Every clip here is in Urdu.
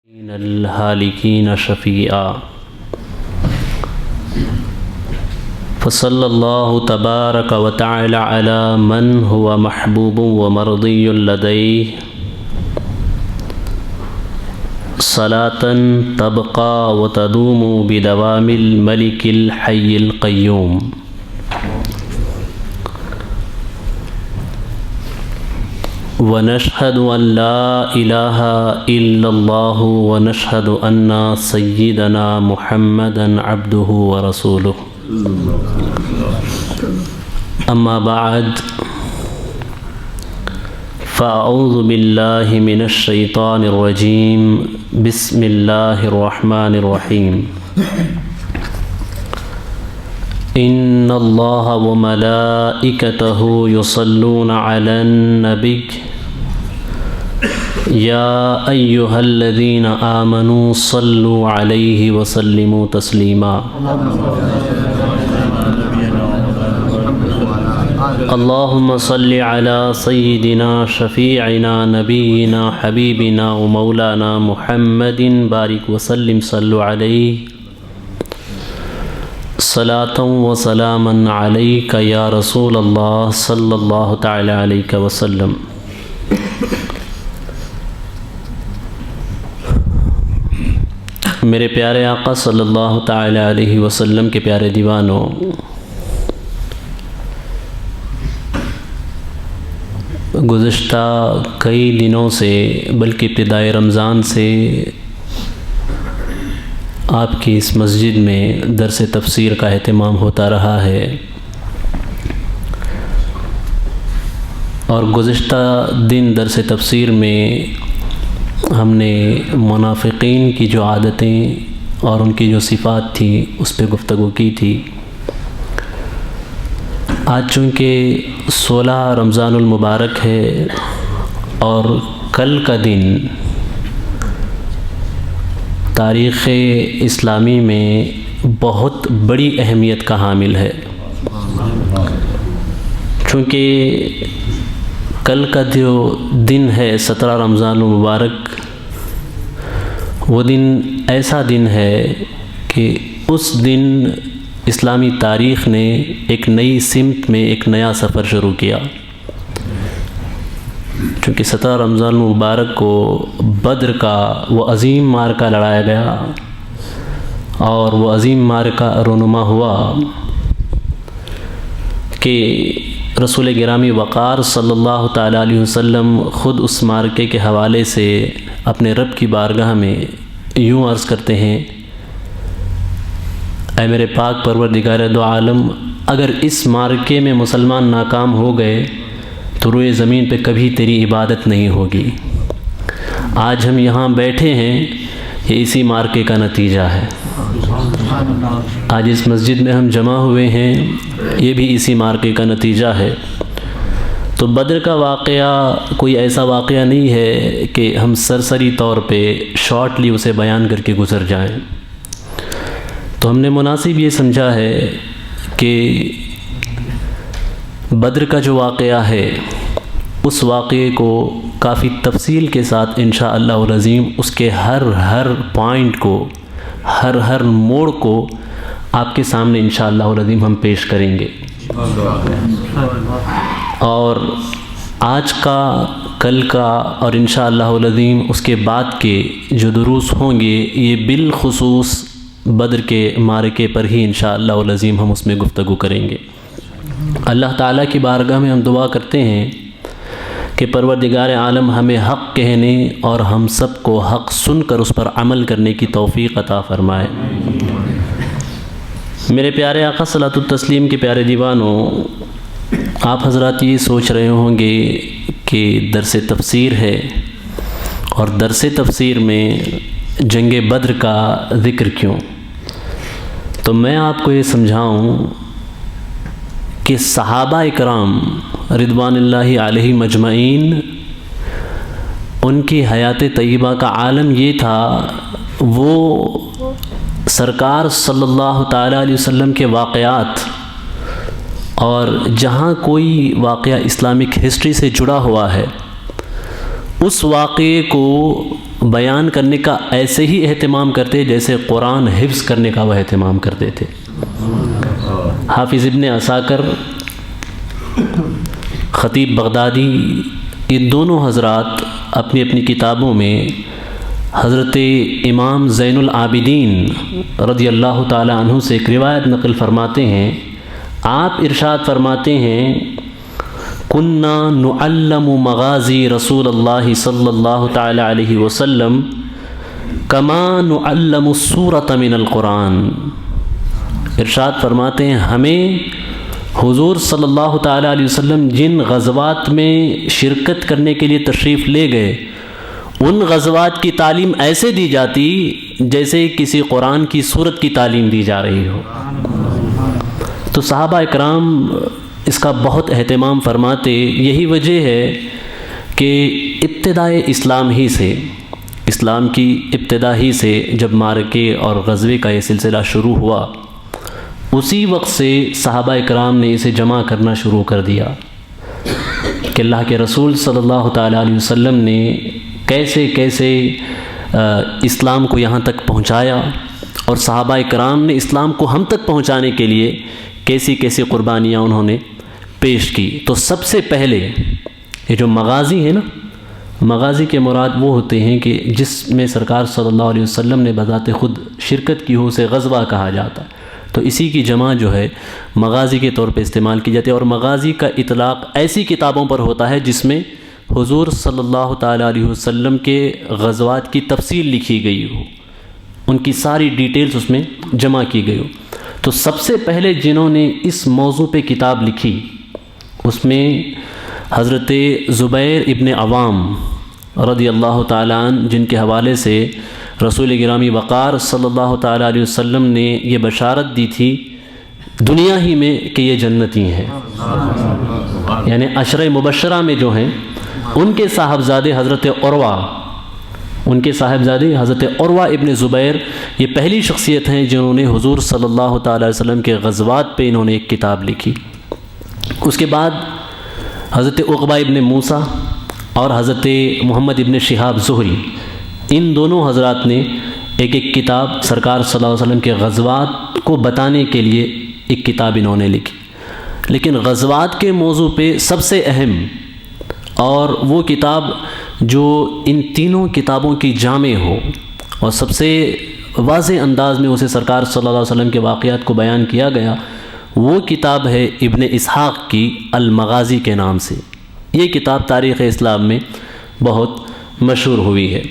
من الهالكين شفيعا فصلى الله تبارك وتعالى على من هو محبوب ومرضي لديه صلاة تبقى وتدوم بدوام الملك الحي القيوم. ونشهد أن لا إله إلا الله ونشهد أن سيدنا محمدا عبده ورسوله. أما بعد فأعوذ بالله من الشيطان الرجيم. بسم الله الرحمن الرحيم. إن الله وملائكته يصلون على النبي يا أيها الذين آمنوا صلوا عليه وسلموا تسليما. اللهم صل على سيدنا شفيعنا نبينا حبيبنا ومولانا محمد بارك وسلم صلوا عليه صلاة وسلاما عليك يا رسول الله صلى الله تعالى عليك وسلم. میرے پیارے آقا صلی اللہ تعالی علیہ وسلم کے پیارے دیوانوں، گزشتہ کئی دنوں سے بلکہ ابتدائے رمضان سے آپ کی اس مسجد میں درس تفسیر کا اہتمام ہوتا رہا ہے، اور گزشتہ دن درس تفسیر میں ہم نے منافقین کی جو عادتیں اور ان کی جو صفات تھی اس پہ گفتگو کی تھی. آج چونکہ 16 رمضان المبارک ہے اور کل کا دن تاریخ اسلامی میں بہت بڑی اہمیت کا حامل ہے، چونکہ کل کا جو دن ہے 17 رمضان المبارک، وہ دن ایسا دن ہے کہ اس دن اسلامی تاریخ نے ایک نئی سمت میں ایک نیا سفر شروع کیا. چونکہ 17 رمضان المبارک کو بدر کا وہ عظیم معرکہ لڑایا گیا اور وہ عظیم معرکہ رونما ہوا کہ رسول گرامی وقار صلی اللہ تعالیٰ علیہ وسلم خود اس معرکے کے حوالے سے اپنے رب کی بارگاہ میں یوں عرض کرتے ہیں: اے میرے پاک پروردگار دو عالم، اگر اس معرکے میں مسلمان ناکام ہو گئے تو روئے زمین پہ کبھی تیری عبادت نہیں ہوگی. آج ہم یہاں بیٹھے ہیں، یہ اسی معرکے کا نتیجہ ہے. آج اس مسجد میں ہم جمع ہوئے ہیں، یہ بھی اسی معرکے کا نتیجہ ہے. تو بدر کا واقعہ کوئی ایسا واقعہ نہیں ہے کہ ہم سرسری طور پہ شارٹلی اسے بیان کر کے گزر جائیں. تو ہم نے مناسب یہ سمجھا ہے کہ بدر کا جو واقعہ ہے اس واقعے کو کافی تفصیل کے ساتھ انشاءاللہ العظیم اس کے ہر پوائنٹ کو، ہر موڑ کو آپ کے سامنے انشاءاللہ العظیم ہم پیش کریں گے. اور آج کا، کل کا اور انشاءاللہ العظیم اس کے بعد کے جو دروس ہوں گے، یہ بالخصوص بدر کے معرکے پر ہی انشاءاللہ العظیم ہم اس میں گفتگو کریں گے. اللہ تعالیٰ کی بارگاہ میں ہم دعا کرتے ہیں کہ پروردگار عالم ہمیں حق کہنے اور ہم سب کو حق سن کر اس پر عمل کرنے کی توفیق عطا فرمائے. میرے پیارے آقا صلاۃ التسلیم کے پیارے دیوانوں، آپ حضرات یہ سوچ رہے ہوں گے کہ درس تفسیر ہے اور درس تفسیر میں جنگ بدر کا ذکر کیوں. تو میں آپ کو یہ سمجھاؤں کہ صحابہ اکرام رضوان اللہ علیہ مجمعین، ان کی حیات طیبہ کا عالم یہ تھا، وہ سرکار صلی اللہ تعالیٰ علیہ وسلم کے واقعات اور جہاں کوئی واقعہ اسلامک ہسٹری سے جڑا ہوا ہے اس واقعے کو بیان کرنے کا ایسے ہی اہتمام کرتے جیسے قرآن حفظ کرنے کا وہ اہتمام کرتے تھے۔ حافظ ابن عساکر، خطیب بغدادی، یہ دونوں حضرات اپنی اپنی کتابوں میں حضرت امام زین العابدین رضی اللہ تعالی عنہ سے ایک روایت نقل فرماتے ہیں۔ آپ ارشاد فرماتے ہیں، کننا نعلم مغازی رسول اللہ صلی اللہ تعالی علیہ وسلم کما نعلم السورۃ من القرآن۔ ارشاد فرماتے ہیں ہمیں حضور صلی اللہ تعالی علیہ وسلم جن غزوات میں شرکت کرنے کے لیے تشریف لے گئے ان غزوات کی تعلیم ایسے دی جاتی جیسے کسی قرآن کی سورت کی تعلیم دی جا رہی ہو۔ تو صحابہ اکرام اس کا بہت اہتمام فرماتے۔ یہی وجہ ہے کہ ابتدائے اسلام ہی سے، اسلام کی ابتدا ہی سے جب معرکے اور غزوے کا یہ سلسلہ شروع ہوا، اسی وقت سے صحابہ اکرام نے اسے جمع کرنا شروع کر دیا کہ اللہ کے رسول صلی اللہ تعالیٰ علیہ وسلم نے کیسے کیسے اسلام کو یہاں تک پہنچایا، اور صحابہ اکرام نے اسلام کو ہم تک پہنچانے کے لیے کیسی کیسی قربانیاں انہوں نے پیش کی۔ تو سب سے پہلے یہ جو مغازی ہے نا، مغازی کے مراد وہ ہوتے ہیں کہ جس میں سرکار صلی اللہ علیہ وسلم نے بذات خود شرکت کی ہو، اسے غزوہ کہا جاتا ہے۔ تو اسی کی جمع جو ہے مغازی کے طور پہ استعمال کی جاتی ہے، اور مغازی کا اطلاق ایسی کتابوں پر ہوتا ہے جس میں حضور صلی اللہ تعالیٰ علیہ وسلم کے غزوات کی تفصیل لکھی گئی ہو، ان کی ساری ڈیٹیلز اس میں جمع کی گئی ہو۔ تو سب سے پہلے جنہوں نے اس موضوع پہ کتاب لکھی اس میں حضرت زبیر ابن عوام رضی اللہ تعالیٰ عنہ، جن کے حوالے سے رسول گرامی وقار صلی اللہ تعالیٰ علیہ وسلم نے یہ بشارت دی تھی دنیا ہی میں کہ یہ جنتی ہیں، یعنی عشرہ مبشرہ میں جو ہیں ان کے صاحبزادے حضرت عروہ، ان کے صاحبزادے حضرت عروہ ابن زبیر یہ پہلی شخصیت ہیں جنہوں نے حضور صلی اللہ تعالیٰ علیہ وسلم کے غزوات پہ انہوں نے ایک کتاب لکھی۔ اس کے بعد حضرت عقبہ ابن موسیٰ اور حضرت محمد ابن شہاب زہری، ان دونوں حضرات نے ایک ایک کتاب سرکار صلی اللہ علیہ وسلم کے غزوات کو بتانے کے لیے ایک کتاب انہوں نے لکھی۔ لیکن غزوات کے موضوع پہ سب سے اہم اور وہ کتاب جو ان تینوں کتابوں کی جامع ہو اور سب سے واضح انداز میں اسے سرکار صلی اللہ علیہ وسلم کے واقعات کو بیان کیا گیا، وہ کتاب ہے ابن اسحاق کی المغازی کے نام سے۔ یہ کتاب تاریخ اسلام میں بہت مشہور ہوئی ہے۔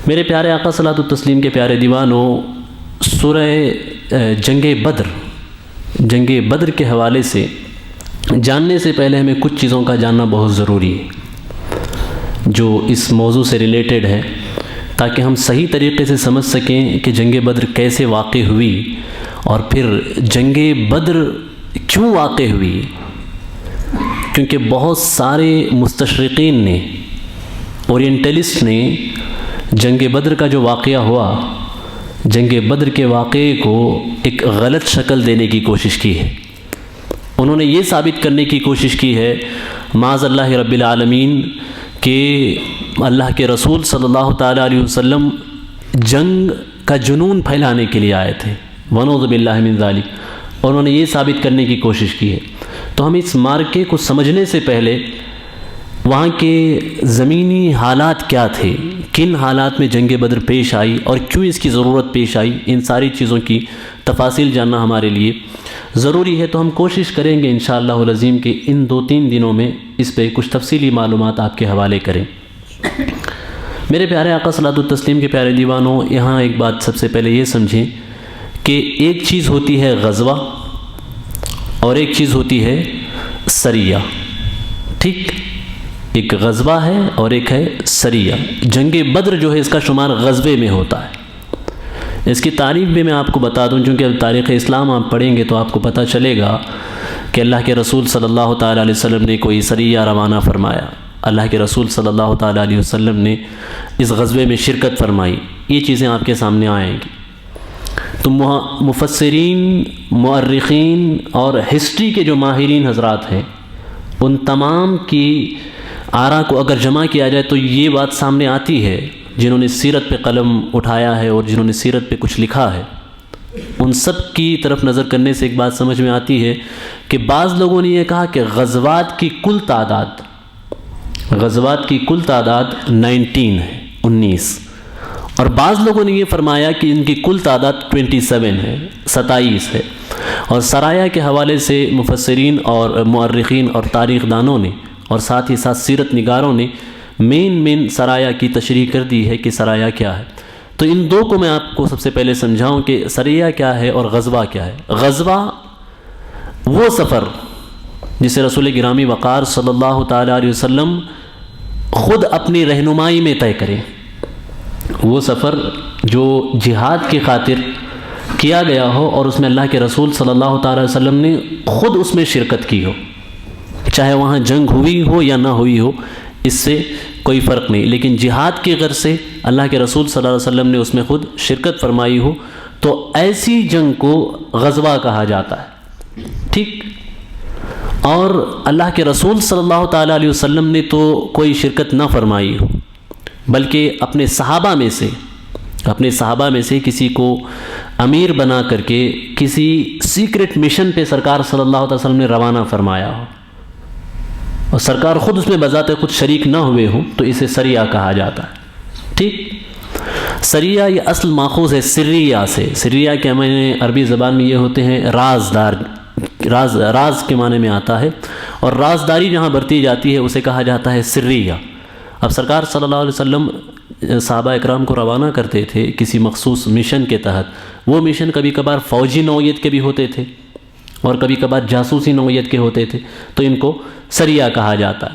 میرے پیارے آقا صلاۃ التسلیم کے پیارے دیوانوں، سورہ جنگ بدر کے حوالے سے جاننے سے پہلے ہمیں کچھ چیزوں کا جاننا بہت ضروری ہے جو اس موضوع سے ریلیٹڈ ہے، تاکہ ہم صحیح طریقے سے سمجھ سکیں کہ جنگ بدر کیسے واقع ہوئی، اور پھر جنگ بدر کیوں واقع ہوئی۔ کیونکہ بہت سارے مستشرقین نے، اورینٹلسٹ نے جنگ بدر کا جو واقعہ ہوا، جنگ بدر کے واقعے کو ایک غلط شکل دینے کی کوشش کی ہے۔ انہوں نے یہ ثابت کرنے کی کوشش کی ہے معاذ اللہ رب العالمین کہ اللہ کے رسول صلی اللہ تعالیٰ علیہ وسلم جنگ کا جنون پھیلانے کے لیے آئے تھے، ونعوذ باللہ من ذالک۔ انہوں نے یہ ثابت کرنے کی کوشش کی ہے۔ تو ہم اس مارکے کو سمجھنے سے پہلے وہاں کے زمینی حالات کیا تھے، کن حالات میں جنگ بدر پیش آئی اور کیوں اس کی ضرورت پیش آئی، ان ساری چیزوں کی تفاصیل جاننا ہمارے لیے ضروری ہے۔ تو ہم کوشش کریں گے انشاءاللہ العظیم کہ ان 2-3 دنوں میں اس پہ کچھ تفصیلی معلومات آپ کے حوالے کریں۔ میرے پیارے آقا صلاۃ التسلیم کے پیارے دیوانوں، یہاں ایک بات سب سے پہلے یہ سمجھیں کہ ایک چیز ہوتی ہے غزوہ اور ایک چیز ہوتی ہے سریہ، ٹھیک؟ ایک غزوہ ہے اور ایک ہے سریہ۔ جنگ بدر جو ہے اس کا شمار غزوے میں ہوتا ہے۔ اس کی تعریف بھی میں آپ کو بتا دوں، چونکہ اب تاریخ اسلام آپ پڑھیں گے تو آپ کو پتہ چلے گا کہ اللہ کے رسول صلی اللہ تعالیٰ علیہ وسلم نے کوئی سریہ روانہ فرمایا، اللہ کے رسول صلی اللہ تعالیٰ علیہ وسلم نے اس غزوے میں شرکت فرمائی، یہ چیزیں آپ کے سامنے آئیں گی۔ تو مفسرین، مؤرخین اور ہسٹری کے جو ماہرین حضرات ہیں، ان تمام کی آراء کو اگر جمع کیا جائے تو یہ بات سامنے آتی ہے، جنہوں نے سیرت پہ قلم اٹھایا ہے اور جنہوں نے سیرت پہ کچھ لکھا ہے، ان سب کی طرف نظر کرنے سے ایک بات سمجھ میں آتی ہے کہ بعض لوگوں نے یہ کہا کہ غزوات کی کل تعداد 19 ہے، 19، اور بعض لوگوں نے یہ فرمایا کہ ان کی کل تعداد 27 ہے، 27 ہے۔ اور سرایا کے حوالے سے مفسرین اور مورخین اور تاریخ دانوں نے اور ساتھ ہی ساتھ سیرت نگاروں نے مین سرایا کی تشریح کر دی ہے کہ سرایا کیا ہے۔ تو ان دو کو میں آپ کو سب سے پہلے سمجھاؤں کہ سریہ کیا ہے اور غزوہ کیا ہے۔ غزوہ وہ سفر جسے رسول گرامی وقار صلی اللہ تعالیٰ علیہ وسلم خود اپنی رہنمائی میں طے کریں، وہ سفر جو جہاد کی خاطر کیا گیا ہو اور اس میں اللہ کے رسول صلی اللہ تعالیٰ علیہ وسلم نے خود اس میں شرکت کی ہو، چاہے وہاں جنگ ہوئی ہو یا نہ ہوئی ہو، اس سے کوئی فرق نہیں، لیکن جہاد کی غرض سے اللہ کے رسول صلی اللہ علیہ وسلم نے اس میں خود شرکت فرمائی ہو، تو ایسی جنگ کو غزوہ کہا جاتا ہے، ٹھیک۔ اور اللہ کے رسول صلی اللہ تعالیٰ علیہ وسلم نے تو کوئی شرکت نہ فرمائی ہو، بلکہ اپنے صحابہ میں سے کسی کو امیر بنا کر کے کسی سیکرٹ مشن پہ سرکار صلی اللہ علیہ وسلم نے روانہ فرمایا ہو، اور سرکار خود اس میں بذات خود شریک نہ ہوئے ہوں، تو اسے سریہ کہا جاتا ہے، ٹھیک۔ سریہ یہ اصل ماخوذ ہے سریہ سے۔ سریہ کے معنی عربی زبان میں یہ ہوتے ہیں رازدار، راز کے معنی میں آتا ہے، اور رازداری جہاں برتی جاتی ہے اسے کہا جاتا ہے سریہ۔ اب سرکار صلی اللہ علیہ وسلم صحابہ اکرام کو روانہ کرتے تھے کسی مخصوص مشن کے تحت، وہ مشن کبھی کبھار فوجی نوعیت کے بھی ہوتے تھے اور کبھی کبھار جاسوسی نوعیت کے ہوتے تھے، تو ان کو سریہ کہا جاتا ہے۔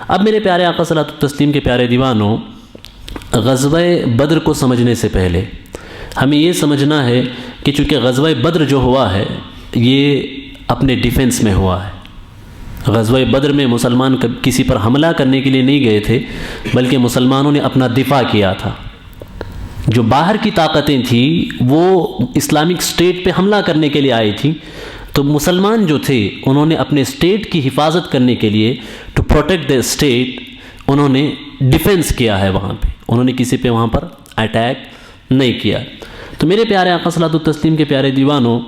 اب میرے پیارے آقا صلی اللہ علیہ وسلم کے پیارے دیوانوں، غزوہ بدر کو سمجھنے سے پہلے ہمیں یہ سمجھنا ہے کہ چونکہ غزوہ بدر جو ہوا ہے یہ اپنے ڈیفنس میں ہوا ہے۔ غزوہ بدر میں مسلمان کسی پر حملہ کرنے کے لیے نہیں گئے تھے، بلکہ مسلمانوں نے اپنا دفاع کیا تھا۔ جو باہر کی طاقتیں تھیں وہ اسلامک اسٹیٹ پہ حملہ کرنے کے لیے آئی تھیں، تو مسلمان جو تھے انہوں نے اپنے اسٹیٹ کی حفاظت کرنے کے لیے ٹو پروٹیکٹ دا اسٹیٹ انہوں نے ڈیفنس کیا ہے، وہاں پہ انہوں نے کسی پہ وہاں پر اٹیک نہیں کیا۔ تو میرے پیارے آقا صلی اللہ علیہ وسلم کے پیارے دیوانوں،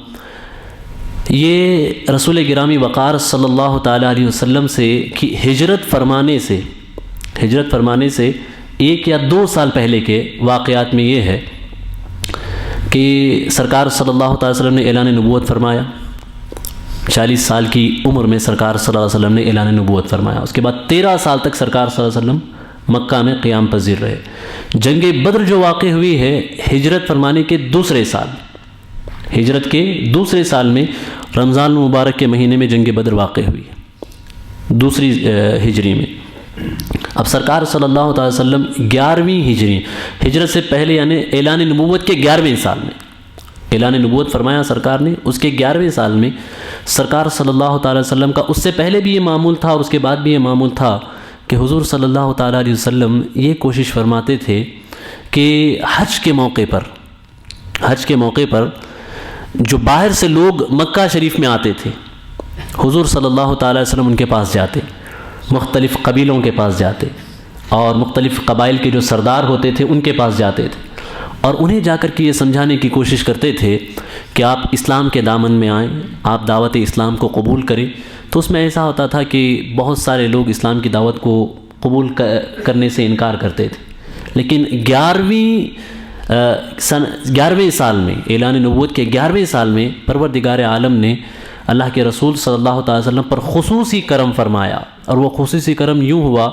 یہ رسول گرامی وقار صلی اللہ تعالیٰ علیہ وسلم سے کی ہجرت فرمانے سے 1 یا 2 سال پہلے کے واقعات میں یہ ہے کہ سرکار صلی اللہ تعالیٰ وسلم نے اعلان نبوت فرمایا۔ 40 سال کی عمر میں سرکار صلی اللہ علیہ وسلم نے اعلان نبوت فرمایا۔ اس کے بعد 13 سال تک سرکار صلی اللہ علیہ وسلم مکہ میں قیام پذیر رہے۔ جنگ بدر جو واقع ہوئی ہے ہجرت فرمانے کے دوسرے سال، ہجرت کے دوسرے سال میں رمضان المبارک کے مہینے میں جنگ بدر واقع ہوئی ہے، دوسری ہجری میں۔ اب سرکار صلی اللہ تعالی وسلم 11ویں ہجری، ہجرت سے پہلے یعنی اعلان نبوت کے 11ویں سال میں اعلان نبوت فرمایا سرکار نے، اس کے 11ویں سال میں سرکار صلی اللہ تعالی وسلم کا اس سے پہلے بھی یہ معمول تھا اور اس کے بعد بھی یہ معمول تھا کہ حضور صلی اللہ تعالی علیہ وسلم یہ کوشش فرماتے تھے کہ حج کے موقع پر جو باہر سے لوگ مکہ شریف میں آتے تھے، حضور صلی اللہ تعالی وسلم ان کے پاس جاتے، مختلف قبیلوں کے پاس جاتے اور مختلف قبائل کے جو سردار ہوتے تھے ان کے پاس جاتے تھے، اور انہیں جا کر کے یہ سمجھانے کی کوشش کرتے تھے کہ آپ اسلام کے دامن میں آئیں، آپ دعوت اسلام کو قبول کریں۔ تو اس میں ایسا ہوتا تھا کہ بہت سارے لوگ اسلام کی دعوت کو قبول کرنے سے انکار کرتے تھے، لیکن 11ویں سال میں، اعلان نبوت کے 11ویں سال میں پروردگار عالم نے اللہ کے رسول صلی اللہ تعالی وسلم پر خصوصی کرم فرمایا، اور وہ خصوصی کرم یوں ہوا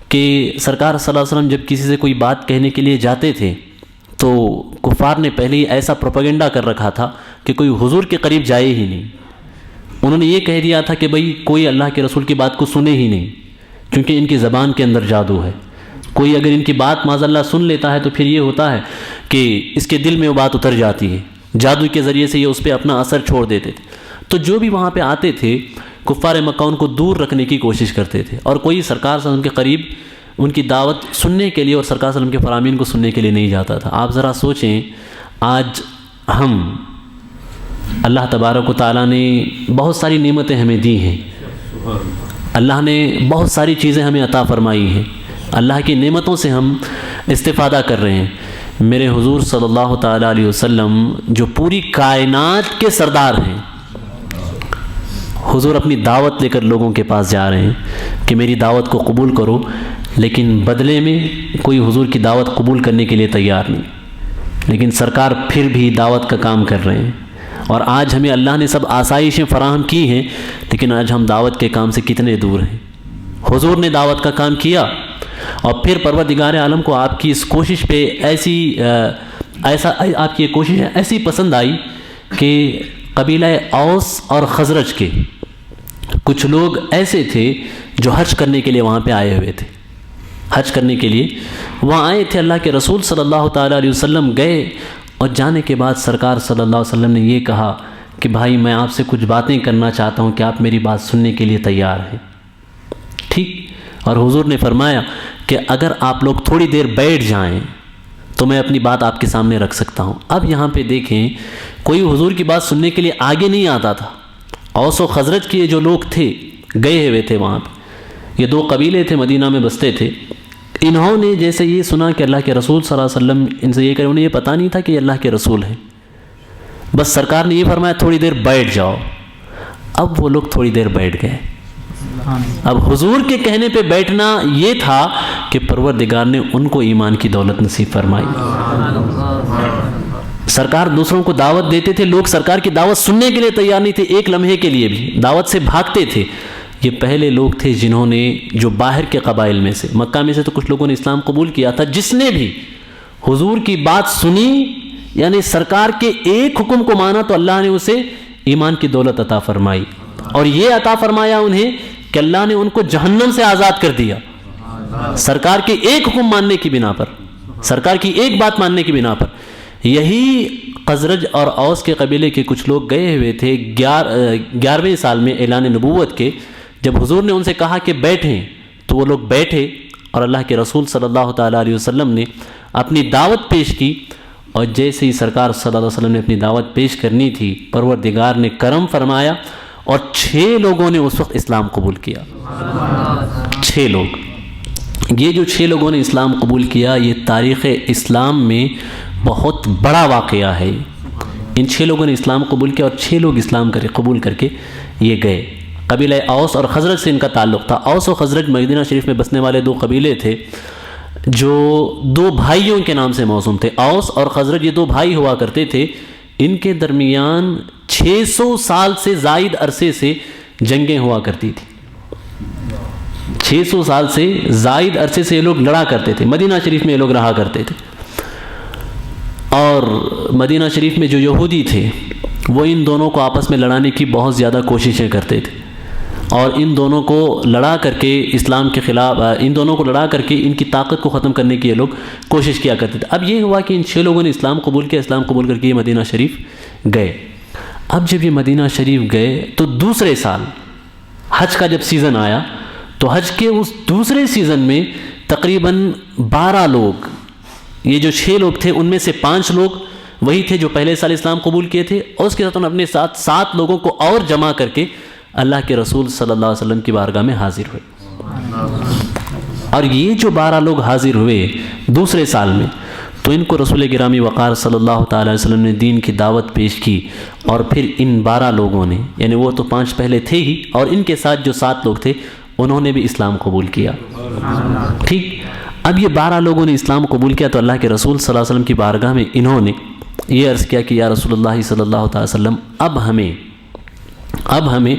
کہ سرکار صلی اللہ علیہ وسلم جب کسی سے کوئی بات کہنے کے لیے جاتے تھے تو کفار نے پہلے ہی ایسا پروپیگنڈا کر رکھا تھا کہ کوئی حضور کے قریب جائے ہی نہیں۔ انہوں نے یہ کہہ دیا تھا کہ بھئی کوئی اللہ کے رسول کی بات کو سنے ہی نہیں، کیونکہ ان کی زبان کے اندر جادو ہے، کوئی اگر ان کی بات معاذ اللہ سن لیتا ہے تو پھر یہ ہوتا ہے کہ اس کے دل میں وہ بات اتر جاتی ہے، جادو کے ذریعے سے یہ اس پہ اپنا اثر چھوڑ دیتے تھے۔ تو جو بھی وہاں پہ آتے تھے کفار مکہ ان کو دور رکھنے کی کوشش کرتے تھے، اور کوئی سرکار صلی اللہ علیہ وسلم کے قریب ان کی دعوت سننے کے لیے اور سرکار صلی اللہ علیہ وسلم کے فرامین کو سننے کے لیے نہیں جاتا تھا۔ آپ ذرا سوچیں، آج ہم اللہ تبارک و تعالیٰ نے بہت ساری نعمتیں ہمیں دی ہیں، اللہ نے بہت ساری چیزیں ہمیں عطا فرمائی ہیں، اللہ کی نعمتوں سے ہم استفادہ کر رہے ہیں۔ میرے حضور صلی اللہ تعالیٰ علیہ وسلم جو پوری کائنات کے سردار ہیں، حضور اپنی دعوت لے کر لوگوں کے پاس جا رہے ہیں کہ میری دعوت کو قبول کرو، لیکن بدلے میں کوئی حضور کی دعوت قبول کرنے کے لیے تیار نہیں، لیکن سرکار پھر بھی دعوت کا کام کر رہے ہیں۔ اور آج ہمیں اللہ نے سب آسائشیں فراہم کی ہیں، لیکن آج ہم دعوت کے کام سے کتنے دور ہیں۔ حضور نے دعوت کا کام کیا، اور پھر پروردگار عالم کو آپ کی اس کوشش پہ آپ کی یہ کوشش ایسی پسند آئی کہ قبیلہ اوس اور خزرج کے کچھ لوگ ایسے تھے جو حج کرنے کے لیے وہاں پہ آئے ہوئے تھے، حج کرنے کے لیے وہاں آئے تھے۔ اللہ کے رسول صلی اللہ تعالیٰ علیہ وسلم گئے، اور جانے کے بعد سرکار صلی اللہ علیہ وسلم نے یہ کہا کہ بھائی میں آپ سے کچھ باتیں کرنا چاہتا ہوں کہ آپ میری بات سننے کے لیے تیار ہیں؟ ٹھیک۔ اور حضور نے فرمایا کہ اگر آپ لوگ تھوڑی دیر بیٹھ جائیں تو میں اپنی بات آپ کے سامنے رکھ سکتا ہوں۔ اب یہاں پہ دیکھیں، کوئی حضور کی بات سننے کے لیے آگے نہیں آتا تھا۔ اوس و خزرج کے جو لوگ تھے گئے ہوئے تھے وہاں پہ، یہ 2 قبیلے تھے، مدینہ میں بستے تھے۔ انہوں نے جیسے یہ سنا کہ اللہ کے رسول صلی اللہ علیہ وسلم ان سے یہ کرے، انہیں یہ پتہ نہیں تھا کہ یہ اللہ کے رسول ہیں، بس سرکار نے یہ فرمایا تھوڑی دیر بیٹھ جاؤ۔ اب وہ لوگ تھوڑی دیر بیٹھ گئے۔ اب حضور کے کہنے پہ بیٹھنا یہ تھا کہ پروردگار نے ان کو ایمان کی دولت نصیب فرمائی۔ سرکار دوسروں کو دعوت دیتے تھے، لوگ سرکار کی دعوت سننے کے لیے تیار نہیں تھے، ایک لمحے کے لیے بھی دعوت سے بھاگتے تھے۔ یہ پہلے لوگ تھے جنہوں نے، جو باہر کے قبائل میں سے، مکہ میں سے تو کچھ لوگوں نے اسلام قبول کیا تھا، جس نے بھی حضور کی بات سنی، یعنی سرکار کے ایک حکم کو مانا، تو اللہ نے اسے ایمان کی دولت عطا فرمائی۔ اور یہ عطا فرمایا انہیں کہ اللہ نے ان کو جہنم سے آزاد کر دیا، سرکار کے ایک حکم ماننے کی بنا پر، سرکار کی ایک بات ماننے کی بنا پر۔ یہی خزرج اور اوس کے قبیلے کے کچھ لوگ گئے ہوئے تھے 11ویں سال میں اعلان نبوت کے، جب حضور نے ان سے کہا کہ بیٹھیں تو وہ لوگ بیٹھے، اور اللہ کے رسول صلی اللہ تعالیٰ علیہ وسلم نے اپنی دعوت پیش کی۔ اور جیسے ہی سرکار صلی اللہ علیہ وسلم نے اپنی دعوت پیش کرنی تھی، پروردگار نے کرم فرمایا اور 6 لوگوں نے اس وقت اسلام قبول کیا۔ 6 لوگ، یہ جو 6 لوگوں نے اسلام قبول کیا، یہ تاریخ اسلام میں بہت بڑا واقعہ ہے۔ ان 6 لوگوں نے اسلام قبول کیا، اور 6 لوگ اسلام قبول کر کے یہ گئے۔ قبیلہ اوس اور خزرج سے ان کا تعلق تھا۔ اوس و خزرج مدینہ شریف میں بسنے والے 2 قبیلے تھے جو 2 بھائیوں کے نام سے موسوم تھے۔ اوس اور خزرج یہ 2 بھائی ہوا کرتے تھے، ان کے درمیان 600 سال سے زائد عرصے سے جنگیں ہوا کرتی تھی۔ 600 سال سے زائد عرصے سے یہ لوگ لڑا کرتے تھے، مدینہ شریف میں یہ لوگ رہا کرتے تھے۔ اور مدینہ شریف میں جو یہودی تھے وہ ان دونوں کو آپس میں لڑانے کی بہت زیادہ کوششیں کرتے تھے، اور ان دونوں کو لڑا کر کے اسلام کے خلاف، ان دونوں کو لڑا کر کے ان کی طاقت کو ختم کرنے کی یہ لوگ کوشش کیا کرتے تھے۔ اب یہ ہوا کہ ان 6 لوگوں نے اسلام قبول کیا، اسلام قبول کر کے یہ مدینہ شریف گئے۔ اب جب یہ مدینہ شریف گئے تو دوسرے سال حج کا جب سیزن آیا، تو حج کے اس دوسرے سیزن میں تقریباً 12 لوگ، یہ جو 6 لوگ تھے ان میں سے 5 لوگ وہی تھے جو پہلے سال اسلام قبول کیے تھے، اور اس کے ساتھ انہوں نے اپنے ساتھ 7 لوگوں کو اور جمع کر کے اللہ کے رسول صلی اللہ علیہ وسلم کی بارگاہ میں حاضر ہوئے۔ اور یہ جو 12 لوگ حاضر ہوئے دوسرے سال میں، تو ان کو رسول گرامی وقار صلی اللہ تعالیٰ علیہ وسلم نے دین کی دعوت پیش کی، اور پھر ان 12 لوگوں نے، یعنی وہ تو 5 پہلے تھے ہی، اور ان کے ساتھ جو 7 لوگ تھے انہوں نے بھی اسلام قبول کیا۔ ٹھیک، اب یہ 12 لوگوں نے اسلام قبول کیا، تو اللہ کے رسول صلی اللہ علیہ وسلم کی بارگاہ میں انہوں نے یہ عرض کیا کہ یا رسول اللہ صلی اللہ تعالیٰ وسلم، اب ہمیں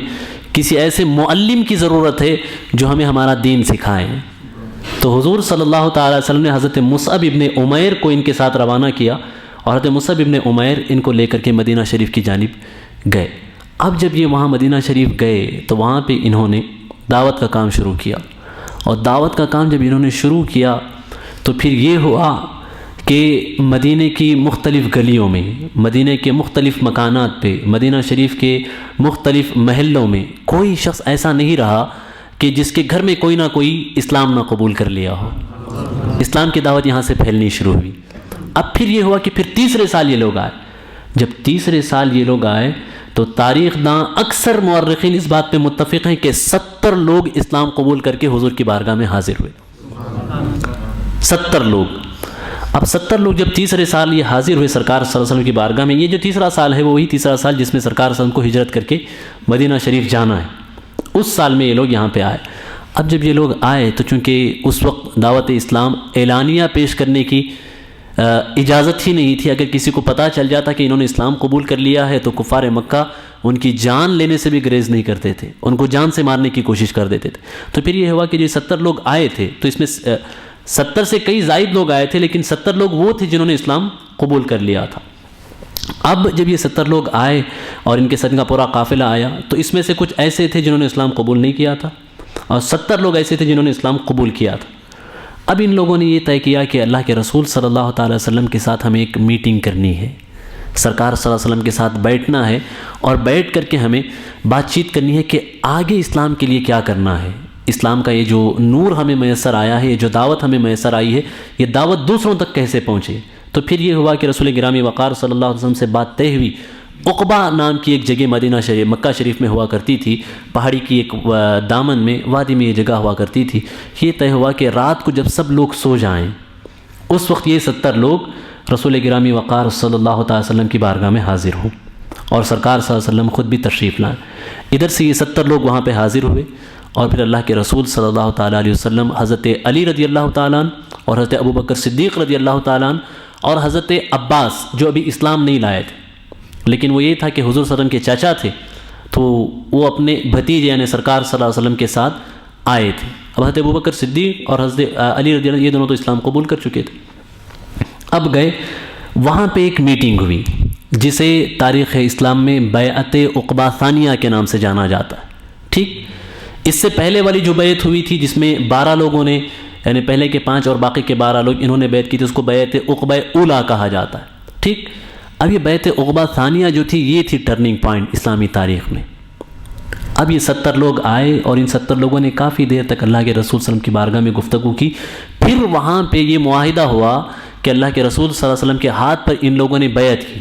کسی ایسے معلم کی ضرورت ہے جو ہمیں ہمارا دین سکھائے۔ تو حضور صلی اللہ تعالیٰ وسلم نے حضرت مصعب ابن عمیر کو ان کے ساتھ روانہ کیا، اور حضرت مصعب ابن عمیر ان کو لے کر کے مدینہ شریف کی جانب گئے۔ اب جب یہ وہاں مدینہ شریف گئے تو وہاں پہ انہوں نے دعوت کا کام شروع کیا، اور دعوت کا کام جب انہوں نے شروع کیا تو پھر یہ ہوا کہ مدینہ کی مختلف گلیوں میں، مدینہ کے مختلف مکانات پہ، مدینہ شریف کے مختلف محلوں میں کوئی شخص ایسا نہیں رہا کہ جس کے گھر میں کوئی نہ کوئی اسلام نہ قبول کر لیا ہو۔ اسلام کی دعوت یہاں سے پھیلنی شروع ہوئی۔ اب پھر یہ ہوا کہ پھر تیسرے سال یہ لوگ آئے۔ جب تیسرے سال یہ لوگ آئے تو تاریخ داں اکثر مورخین اس بات پہ متفق ہیں کہ 70 لوگ اسلام قبول کر کے حضور کی بارگاہ میں حاضر ہوئے. 70 لوگ. اب 70 لوگ جب تیسرے سال یہ حاضر ہوئے سرکار صلی اللہ علیہ وسلم کی بارگاہ میں، یہ جو تیسرا سال ہے وہ وہی تیسرا سال جس میں سرکار صلی اللہ علیہ وسلم کو ہجرت کر کے مدینہ شریف جانا ہے، اس سال میں یہ لوگ یہاں پہ آئے. اب جب یہ لوگ آئے تو چونکہ اس وقت دعوت اسلام اعلانیہ پیش کرنے کی اجازت ہی نہیں تھی. اگر کسی کو پتہ چل جاتا کہ انہوں نے اسلام قبول کر لیا ہے تو کفار مکہ ان کی جان لینے سے بھی گریز نہیں کرتے تھے، ان کو جان سے مارنے کی کوشش کر دیتے تھے. تو پھر یہ ہوا کہ جو 70 لوگ آئے تھے تو اس میں 70 سے کئی زائد لوگ آئے تھے، لیکن 70 لوگ وہ تھے جنہوں نے اسلام قبول کر لیا تھا. اب جب یہ 70 لوگ آئے اور ان کے ساتھ کا پورا قافلہ آیا تو اس میں سے کچھ ایسے تھے جنہوں نے اسلام قبول نہیں کیا تھا اور 70 لوگ ایسے تھے جنہوں نے اسلام قبول کیا تھا. اب ان لوگوں نے یہ طے کیا کہ اللہ کے رسول صلی اللہ تعالی وسلم کے ساتھ ہمیں ایک میٹنگ کرنی ہے، سرکار صلی اللہ علیہ وسلم کے ساتھ بیٹھنا ہے اور بیٹھ کر کے ہمیں بات چیت کرنی ہے کہ آگے اسلام کے لیے کیا کرنا ہے. اسلام کا یہ جو نور ہمیں میسر آیا ہے، یہ جو دعوت ہمیں میسر آئی ہے، یہ دعوت دوسروں تک کیسے پہنچے. تو پھر یہ ہوا کہ رسول گرامی وقار صلی اللہ علیہ وسلم سے بات طے ہوئی. عقبہ نام کی ایک جگہ مدینہ شریف مکہ شریف میں ہوا کرتی تھی، پہاڑی کی ایک دامن میں وادی میں یہ جگہ ہوا کرتی تھی. یہ طے ہوا کہ رات کو جب سب لوگ سو جائیں اس وقت یہ 70 لوگ رسول گرامی وقار صلی اللہ تعالی وسلم کی بارگاہ میں حاضر ہوں اور سرکار صلی اللہ علیہ وسلم خود بھی تشریف لائیں. ادھر سے یہ 70 لوگ وہاں پہ حاضر ہوئے اور پھر اللہ کے رسول صلی اللہ تعالیٰ علیہ وسلم حضرت علی رضی اللہ تعالیٰ عنہ اور حضرت ابوبکر صدیق رضی اللہ تعالیٰ عنہ اور حضرت عباس جو ابھی اسلام نہیں لائے تھے، لیکن وہ یہ تھا کہ حضور صلی اللہ علیہ وسلم کے چاچا تھے تو وہ اپنے بھتیجے یعنی سرکار صلی اللہ علیہ وسلم کے ساتھ آئے تھے. اب حضرت ابوبکر صدیق اور حضرت علی رضی اللہ یہ دونوں تو اسلام قبول کر چکے تھے. اب گئے وہاں پہ ایک میٹنگ ہوئی جسے تاریخ اسلام میں بیعت عقبہ ثانیہ کے نام سے جانا جاتا ہے. ٹھیک، اس سے پہلے والی جو بیعت ہوئی تھی جس میں 12 لوگوں نے یعنی پہلے کے 5 اور باقی کے 12 لوگ انہوں نے بیعت کی تھی، اس کو بیعت عقبہ اولیٰ کہا جاتا ہے. ٹھیک، اب یہ بیعت عقبہ ثانیہ جو تھی یہ تھی ٹرننگ پوائنٹ اسلامی تاریخ میں. اب یہ 70 لوگ آئے اور ان 70 لوگوں نے کافی دیر تک اللہ کے رسول صلی اللہ علیہ وسلم کی بارگاہ میں گفتگو کی. پھر وہاں پہ یہ معاہدہ ہوا کہ اللہ کے رسول صلی اللہ علیہ وسلم کے ہاتھ پر ان لوگوں نے بیعت کی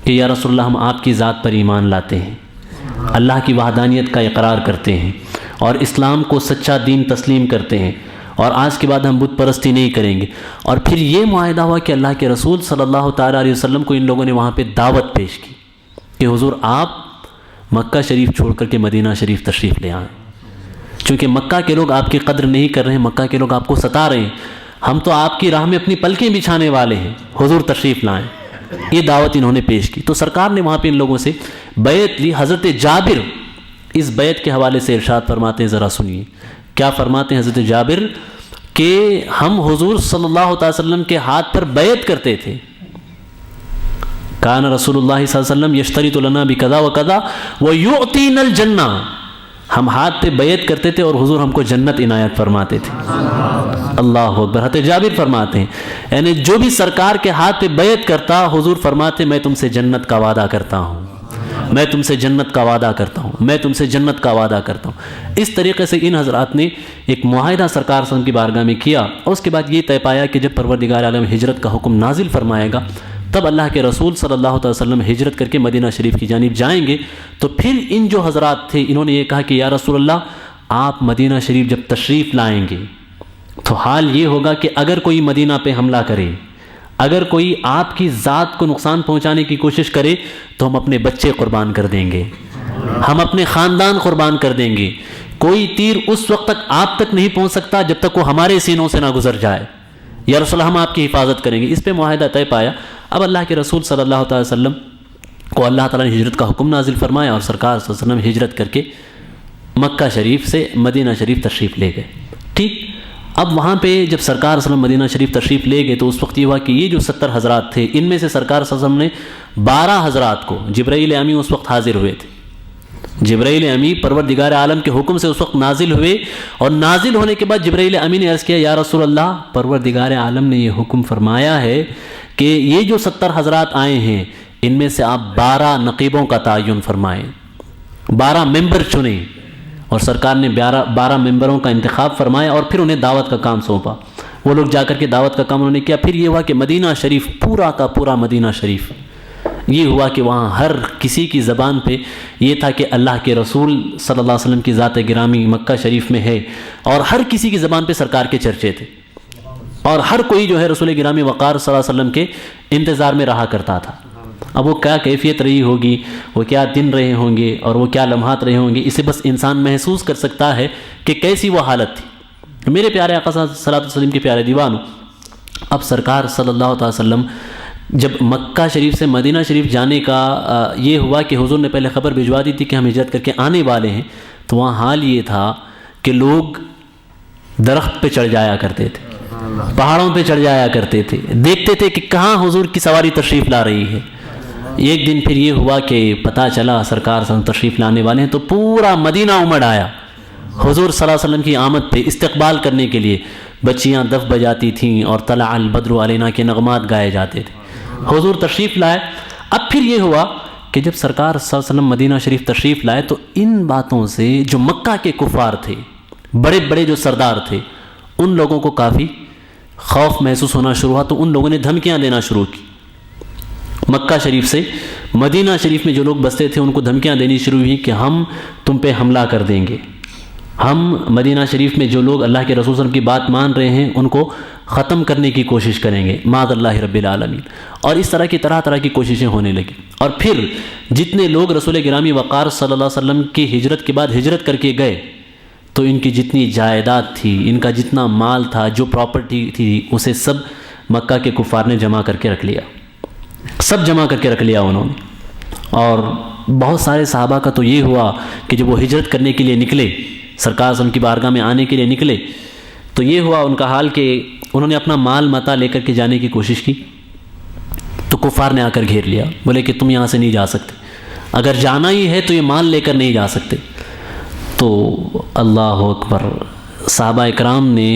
کہ یا رسول اللہ ہم آپ کی ذات پر ایمان لاتے ہیں، اللہ کی وحدانیت کا اقرار کرتے ہیں اور اسلام کو سچا دین تسلیم کرتے ہیں اور آج کے بعد ہم بت پرستی نہیں کریں گے. اور پھر یہ معاہدہ ہوا کہ اللہ کے رسول صلی اللہ تعالیٰ علیہ وسلم کو ان لوگوں نے وہاں پہ دعوت پیش کی کہ حضور آپ مکہ شریف چھوڑ کر کے مدینہ شریف تشریف لے آئیں، چونکہ مکہ کے لوگ آپ کی قدر نہیں کر رہے ہیں، مکہ کے لوگ آپ کو ستا رہے ہیں، ہم تو آپ کی راہ میں اپنی پلکیں بچھانے والے ہیں، حضور تشریف لائیں. یہ دعوت انہوں نے پیش کی. تو سرکار نے وہاں پہ ان لوگوں سے بیعت لی. حضرت جابر اس بیعت کے حوالے سے ارشاد فرماتے ہیں، ذرا سنیے کیا فرماتے ہیں حضرت جابر کہ ہم حضور صلی اللہ تعالی وسلم کے ہاتھ پر بیعت کرتے تھے. کان رسول اللہ صلی اللہ علیہ وسلم یشترط لنا بکذا وکذا ویعطینا الجنہ، ہم ہاتھ پہ بیعت کرتے تھے اور حضور ہم کو جنت عنایت فرماتے تھے. اللہ اکبر. حضرت جابر فرماتے ہیں یعنی جو بھی سرکار کے ہاتھ پہ بیعت کرتا حضور فرماتے میں تم سے جنت کا وعدہ کرتا ہوں، میں تم سے جنت کا وعدہ کرتا ہوں، میں تم سے جنت کا وعدہ کرتا ہوں. اس طریقے سے ان حضرات نے ایک معاہدہ سرکار صلی اللہ علیہ وسلم کی بارگاہ میں کیا اور اس کے بعد یہ طے پایا کہ جب پروردگار عالم ہجرت کا حکم نازل فرمائے گا تب اللہ کے رسول صلی اللہ علیہ وسلم ہجرت کر کے مدینہ شریف کی جانب جائیں گے. تو پھر ان جو حضرات تھے انہوں نے یہ کہا کہ یا رسول اللہ آپ مدینہ شریف جب تشریف لائیں گے تو حال یہ ہوگا کہ اگر کوئی مدینہ پہ حملہ کرے، اگر کوئی آپ کی ذات کو نقصان پہنچانے کی کوشش کرے تو ہم اپنے بچے قربان کر دیں گے، ہم اپنے خاندان قربان کر دیں گے. کوئی تیر اس وقت تک آپ تک نہیں پہنچ سکتا جب تک وہ ہمارے سینوں سے نہ گزر جائے. یا رسول اللہ ہم آپ کی حفاظت کریں گے. اس پہ معاہدہ طے پایا. اب اللہ کے رسول صلی اللہ تعالی وسلم کو اللہ تعالیٰ نے ہجرت کا حکم نازل فرمایا اور سرکار صلی اللہ علیہ وسلم ہجرت کر کے مکہ شریف سے مدینہ شریف تشریف لے گئے. ٹھیک، اب وہاں پہ جب سرکار صلی اللہ علیہ وسلم مدینہ شریف تشریف لے گئے تو اس وقت یہ ہوا کہ یہ جو 70 حضرات تھے ان میں سے سرکار صلی اللہ علیہ وسلم نے 12 حضرات کو، جبرائیل امی اس وقت حاضر ہوئے تھے. جبرائیل امی پروردگار عالم کے حکم سے اس وقت نازل ہوئے اور نازل ہونے کے بعد جبرائیل امی نے عرض کیا یا رسول اللہ پروردگار عالم نے یہ حکم فرمایا ہے کہ یہ جو 70 حضرات آئے ہیں ان میں سے آپ 12 نقیبوں کا تعین فرمائیں، 12 ممبر چنیں. اور سرکار نے 12 ممبروں کا انتخاب فرمایا اور پھر انہیں دعوت کا کام سونپا. وہ لوگ جا کر کے دعوت کا کام انہوں نے کیا. پھر یہ ہوا کہ مدینہ شریف پورا کا پورا مدینہ شریف یہ ہوا کہ وہاں ہر کسی کی زبان پہ یہ تھا کہ اللہ کے رسول صلی اللہ علیہ وسلم کی ذات گرامی مکہ شریف میں ہے، اور ہر کسی کی زبان پہ سرکار کے چرچے تھے، اور ہر کوئی جو ہے رسول گرامی وقار صلی اللہ علیہ وسلم کے انتظار میں رہا کرتا تھا۔ اب وہ کیا کیفیت رہی ہوگی، وہ کیا دن رہے ہوں گے، اور وہ کیا لمحات رہے ہوں گے، اسے بس انسان محسوس کر سکتا ہے کہ کیسی وہ حالت تھی۔ میرے پیارے آقا صلی اللہ علیہ وسلم کے پیارے دیوانوں، اب سرکار صلی اللہ علیہ وسلم جب مکہ شریف سے مدینہ شریف جانے کا یہ ہوا کہ حضور نے پہلے خبر بھجوا دی تھی کہ ہم ہجرت کر کے آنے والے ہیں، تو وہاں حال یہ تھا کہ لوگ درخت پہ چڑھ جایا کرتے تھے، پہاڑوں پہ چڑھ جایا کرتے تھے، دیکھتے تھے کہ کہاں حضور کی سواری تشریف لا رہی ہے۔ ایک دن پھر یہ ہوا کہ پتہ چلا سرکار صلی اللہ علیہ وسلم تشریف لانے والے ہیں، تو پورا مدینہ امڑ آیا حضور صلی اللہ علیہ وسلم کی آمد پہ استقبال کرنے کے لیے۔ بچیاں دف بجاتی تھیں اور طلع البدر علینا کے نغمات گائے جاتے تھے۔ حضور تشریف لائے۔ اب پھر یہ ہوا کہ جب سرکار صلی اللہ علیہ وسلم مدینہ شریف تشریف لائے تو ان باتوں سے جو مکہ کے کفار تھے، بڑے بڑے جو سردار تھے، ان لوگوں کو کافی خوف محسوس ہونا شروع ہوا، تو ان لوگوں نے دھمکیاں دینا شروع کی۔ مکہ شریف سے مدینہ شریف میں جو لوگ بستے تھے ان کو دھمکیاں دینی شروع ہوئی کہ ہم تم پہ حملہ کر دیں گے، ہم مدینہ شریف میں جو لوگ اللہ کے رسول صلی اللہ علیہ وسلم کی بات مان رہے ہیں ان کو ختم کرنے کی کوشش کریں گے، معاذ اللہ رب العالمین۔ اور اس طرح کی طرح کی کوششیں ہونے لگیں۔ اور پھر جتنے لوگ رسول گرامی وقار صلی اللہ علیہ وسلم کی ہجرت کے بعد ہجرت کر کے گئے، تو ان کی جتنی جائیداد تھی، ان کا جتنا مال تھا، جو پراپرٹی تھی، اسے سب مکہ کے کفار نے جمع کر کے رکھ لیا، سب جمع کر کے رکھ لیا انہوں نے۔ اور بہت سارے صحابہ کا تو یہ ہوا کہ جب وہ ہجرت کرنے کے لیے نکلے، سرکار صلی اللہ علیہ وسلم کی بارگاہ میں آنے کے لیے نکلے، تو یہ ہوا ان کا حال کہ انہوں نے اپنا مال متا لے کر کے جانے کی کوشش کی، تو کفار نے آ کر گھیر لیا، بولے کہ تم یہاں سے نہیں جا سکتے، اگر جانا ہی ہے تو یہ مال لے کر نہیں جا سکتے۔ تو اللہ اکبر، صحابہ اکرام نے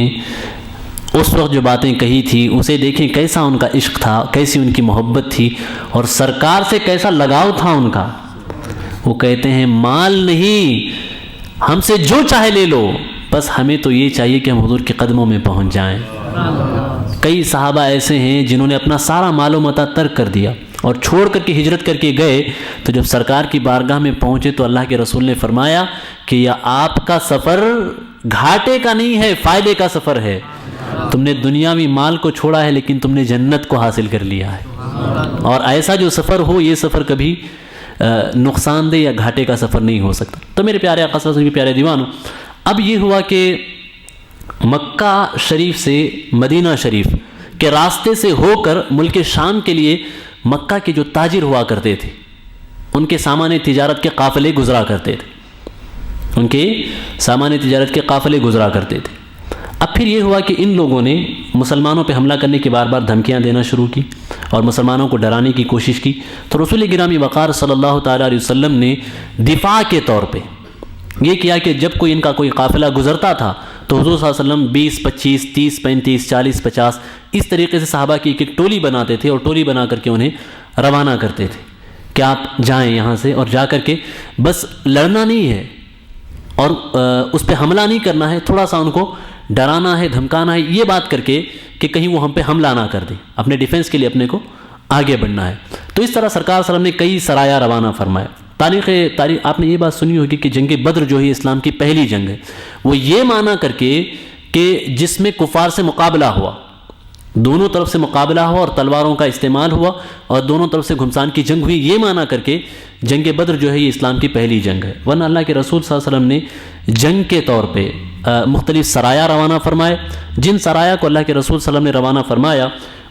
اس وقت جو باتیں کہی تھی اسے دیکھیں کیسا ان کا عشق تھا، کیسی ان کی محبت تھی، اور سرکار سے کیسا لگاؤ تھا ان کا۔ وہ کہتے ہیں مال نہیں، ہم سے جو چاہے لے لو، بس ہمیں تو یہ چاہیے کہ ہم حضور کے قدموں میں پہنچ جائیں۔ کئی صحابہ ایسے ہیں جنہوں نے اپنا سارا مال و متاع ترک کر دیا اور چھوڑ کر کے ہجرت کر کے گئے، تو جب سرکار کی بارگاہ میں پہنچے تو اللہ کے رسول نے فرمایا کہ یہ آپ کا سفر گھاٹے کا نہیں ہے، فائدے کا سفر ہے۔ تم نے دنیاوی مال کو چھوڑا ہے لیکن تم نے جنت کو حاصل کر لیا ہے۔ اور ایسا جو سفر ہو، یہ سفر کبھی نقصان دہ یا گھاٹے کا سفر نہیں ہو سکتا۔ تو میرے پیارے آقا صلی اللہ علیہ وسلم کے پیارے دیوانوں، اب یہ ہوا کہ مکہ شریف سے مدینہ شریف کے راستے سے ہو کر ملک شام کے لیے مکہ کے جو تاجر ہوا کرتے تھے، ان کے سامان تجارت کے قافلے گزرا کرتے تھے، ان کے سامان تجارت کے قافلے گزرا کرتے تھے۔ اب پھر یہ ہوا کہ ان لوگوں نے مسلمانوں پہ حملہ کرنے کی بار بار دھمکیاں دینا شروع کی اور مسلمانوں کو ڈرانے کی کوشش کی۔ تو رسول گرامی وقار صلی اللہ تعالیٰ علیہ وسلم نے دفاع کے طور پہ یہ کیا کہ جب کوئی ان کا کوئی قافلہ گزرتا تھا تو حضور صلی اللہ علیہ وسلم 20 25 30 35 40 50 اس طریقے سے صحابہ کی ایک ٹولی بناتے تھے اور ٹولی بنا کر کے انہیں روانہ کرتے تھے کہ آپ جائیں یہاں سے، اور جا کر کے بس لڑنا نہیں ہے اور اس پہ حملہ نہیں کرنا ہے، تھوڑا سا ان کو ڈرانا ہے، دھمکانا ہے، یہ بات کر کے کہ کہیں وہ ہم پہ حملہ نہ کر دیں، اپنے ڈیفنس کے لیے اپنے کو آگے بڑھنا ہے۔ تو اس طرح سرکار صلی اللہ علیہ وسلم نے کئی سرایا روانہ فرمایا۔ تاریخ آپ نے یہ بات سنی ہوگی کہ جنگ بدر جو ہے اسلام کی پہلی جنگ ہے، وہ یہ مانا کر کے کہ جس میں کفار سے مقابلہ ہوا، دونوں طرف سے مقابلہ ہوا اور تلواروں کا استعمال ہوا اور دونوں طرف سے گھمسان کی جنگ ہوئی، یہ مانا کر کے جنگ بدر جو ہے یہ اسلام کی پہلی جنگ ہے۔ ورنہ اللہ کے رسول صلی اللہ علیہ وسلم نے جنگ کے طور پہ مختلف سرایا روانہ فرمائے۔ جن سرایا کو اللہ کے رسول صلی اللہ علیہ وسلم نے روانہ فرمایا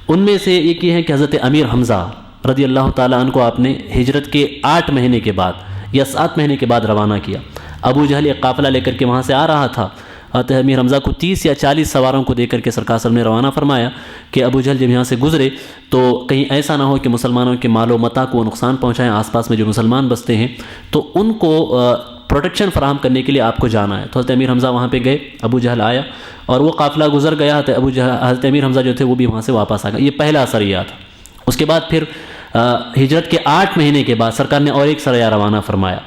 ان میں سے ایک یہ ہے کہ حضرت امیر حمزہ رضی اللہ تعالیٰ عنہ کو آپ نے ہجرت کے 8 مہینے کے بعد یا 7 مہینے کے بعد روانہ کیا۔ ابو جہل ایک قافلہ لے کر کے وہاں سے آ رہا تھا، حضرت امیر حمزہ کو 30 یا 40 سواروں کو دے کر کے سرکار صلی اللہ علیہ وسلم نے روانہ فرمایا کہ ابو جہل جب یہاں سے گزرے تو کہیں ایسا نہ ہو کہ مسلمانوں کے مال و متاع کو نقصان پہنچائیں، آس پاس میں جو مسلمان بستے ہیں تو ان کو پروٹیکشن فراہم کرنے کے لیے آپ کو جانا ہے۔ تو حضرت امیر حمزہ وہاں پہ گئے، ابو جہل آیا اور وہ قافلہ گزر گیا، حضرت امیر حمزہ جو تھے وہ بھی وہاں سے واپس آ گئے۔ یہ پہلا سریہ تھا۔ اس کے بعد پھر ہجرت کے 8 مہینے کے بعد سرکار نے اور ایک سریہ روانہ فرمایا۔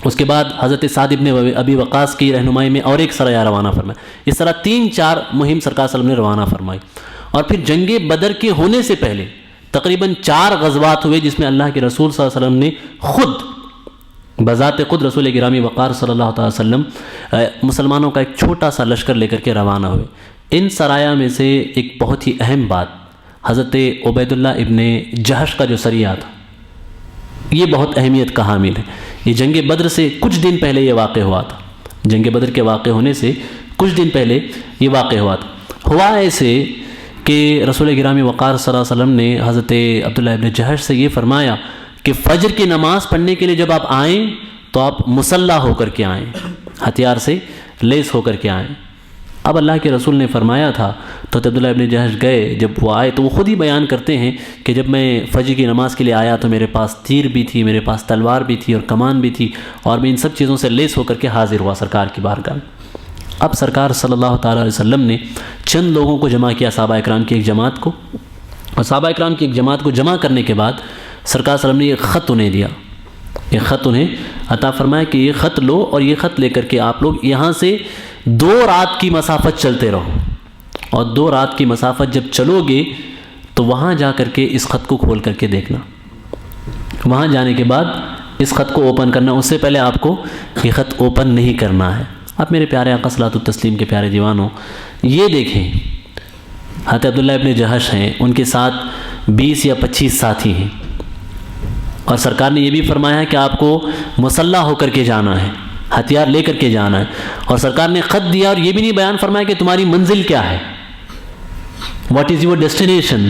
اس کے بعد حضرت سعد ابن ابی وقاص کی رہنمائی میں اور ایک سریہ روانہ فرمایا۔ اس طرح 3-4 مہم سرکار صلی اللہ علیہ وسلم نے روانہ فرمائی۔ اور پھر جنگ بدر کے ہونے سے پہلے تقریباً 4 غزوات ہوئے جس میں اللہ کے رسول صلی اللہ علیہ وسلم نے خود بذات خود رسول گرامی وقار صلی اللہ تعالی وسلم مسلمانوں کا ایک چھوٹا سا لشکر لے کر کے روانہ ہوئے۔ ان سرایہ میں سے ایک بہت ہی اہم بات، حضرت عبید اللہ ابن جہش کا جو سریہ تھا یہ بہت اہمیت کا حامل ہے۔ یہ جنگ بدر سے کچھ دن پہلے یہ واقع ہوا تھا، جنگ بدر کے واقع ہونے سے کچھ دن پہلے یہ واقع ہوا تھا۔ ہوا ایسے کہ رسول گرامی وقار صلی اللہ علیہ وسلم نے حضرت عبداللہ ابن جہش سے یہ فرمایا کہ فجر کی نماز پڑھنے کے لیے جب آپ آئیں تو آپ مسلح ہو کر کے آئیں، ہتھیار سے لیس ہو کر کے آئیں۔ اب اللہ کے رسول نے فرمایا تھا تو عبداللہ ابن جہش گئے، جب وہ آئے تو وہ خود ہی بیان کرتے ہیں کہ جب میں فجر کی نماز کے لیے آیا تو میرے پاس تیر بھی تھی، میرے پاس تلوار بھی تھی اور کمان بھی تھی، اور میں ان سب چیزوں سے لیس ہو کر کے حاضر ہوا سرکار کی بارگاہ میں۔ اب سرکار صلی اللہ تعالیٰ علیہ وسلم نے چند لوگوں کو جمع کیا، صحابہ اکرام کی ایک جماعت کو، اور صحابہ اکرام کی ایک جماعت کو جمع کرنے کے بعد سرکار صلی اللہ علیہ وسلم نے ایک خط انہیں دیا، ایک خط انہیں عطا فرمایا کہ یہ خط لو اور یہ خط لے کر کے آپ لوگ یہاں سے 2 رات کی مسافت چلتے رہو، اور 2 رات کی مسافت جب چلو گے تو وہاں جا کر کے اس خط کو کھول کر کے دیکھنا، وہاں جانے کے بعد اس خط کو اوپن کرنا، اس سے پہلے آپ کو یہ خط اوپن نہیں کرنا ہے۔ اب میرے پیارے آقا صلاۃ التسلیم کے پیارے دیوانوں، یہ دیکھیں حضرت عبداللہ ابن جہش ہیں، ان کے ساتھ 20 یا 25 ساتھی ہیں، اور سرکار نے یہ بھی فرمایا ہے کہ آپ کو مسلح ہو کر کے جانا ہے، ہتھیار لے کر کے جانا ہے، اور سرکار نے خط دیا اور یہ بھی نہیں بیان فرمایا کہ تمہاری منزل کیا ہے، واٹ از یور ڈیسٹینیشن۔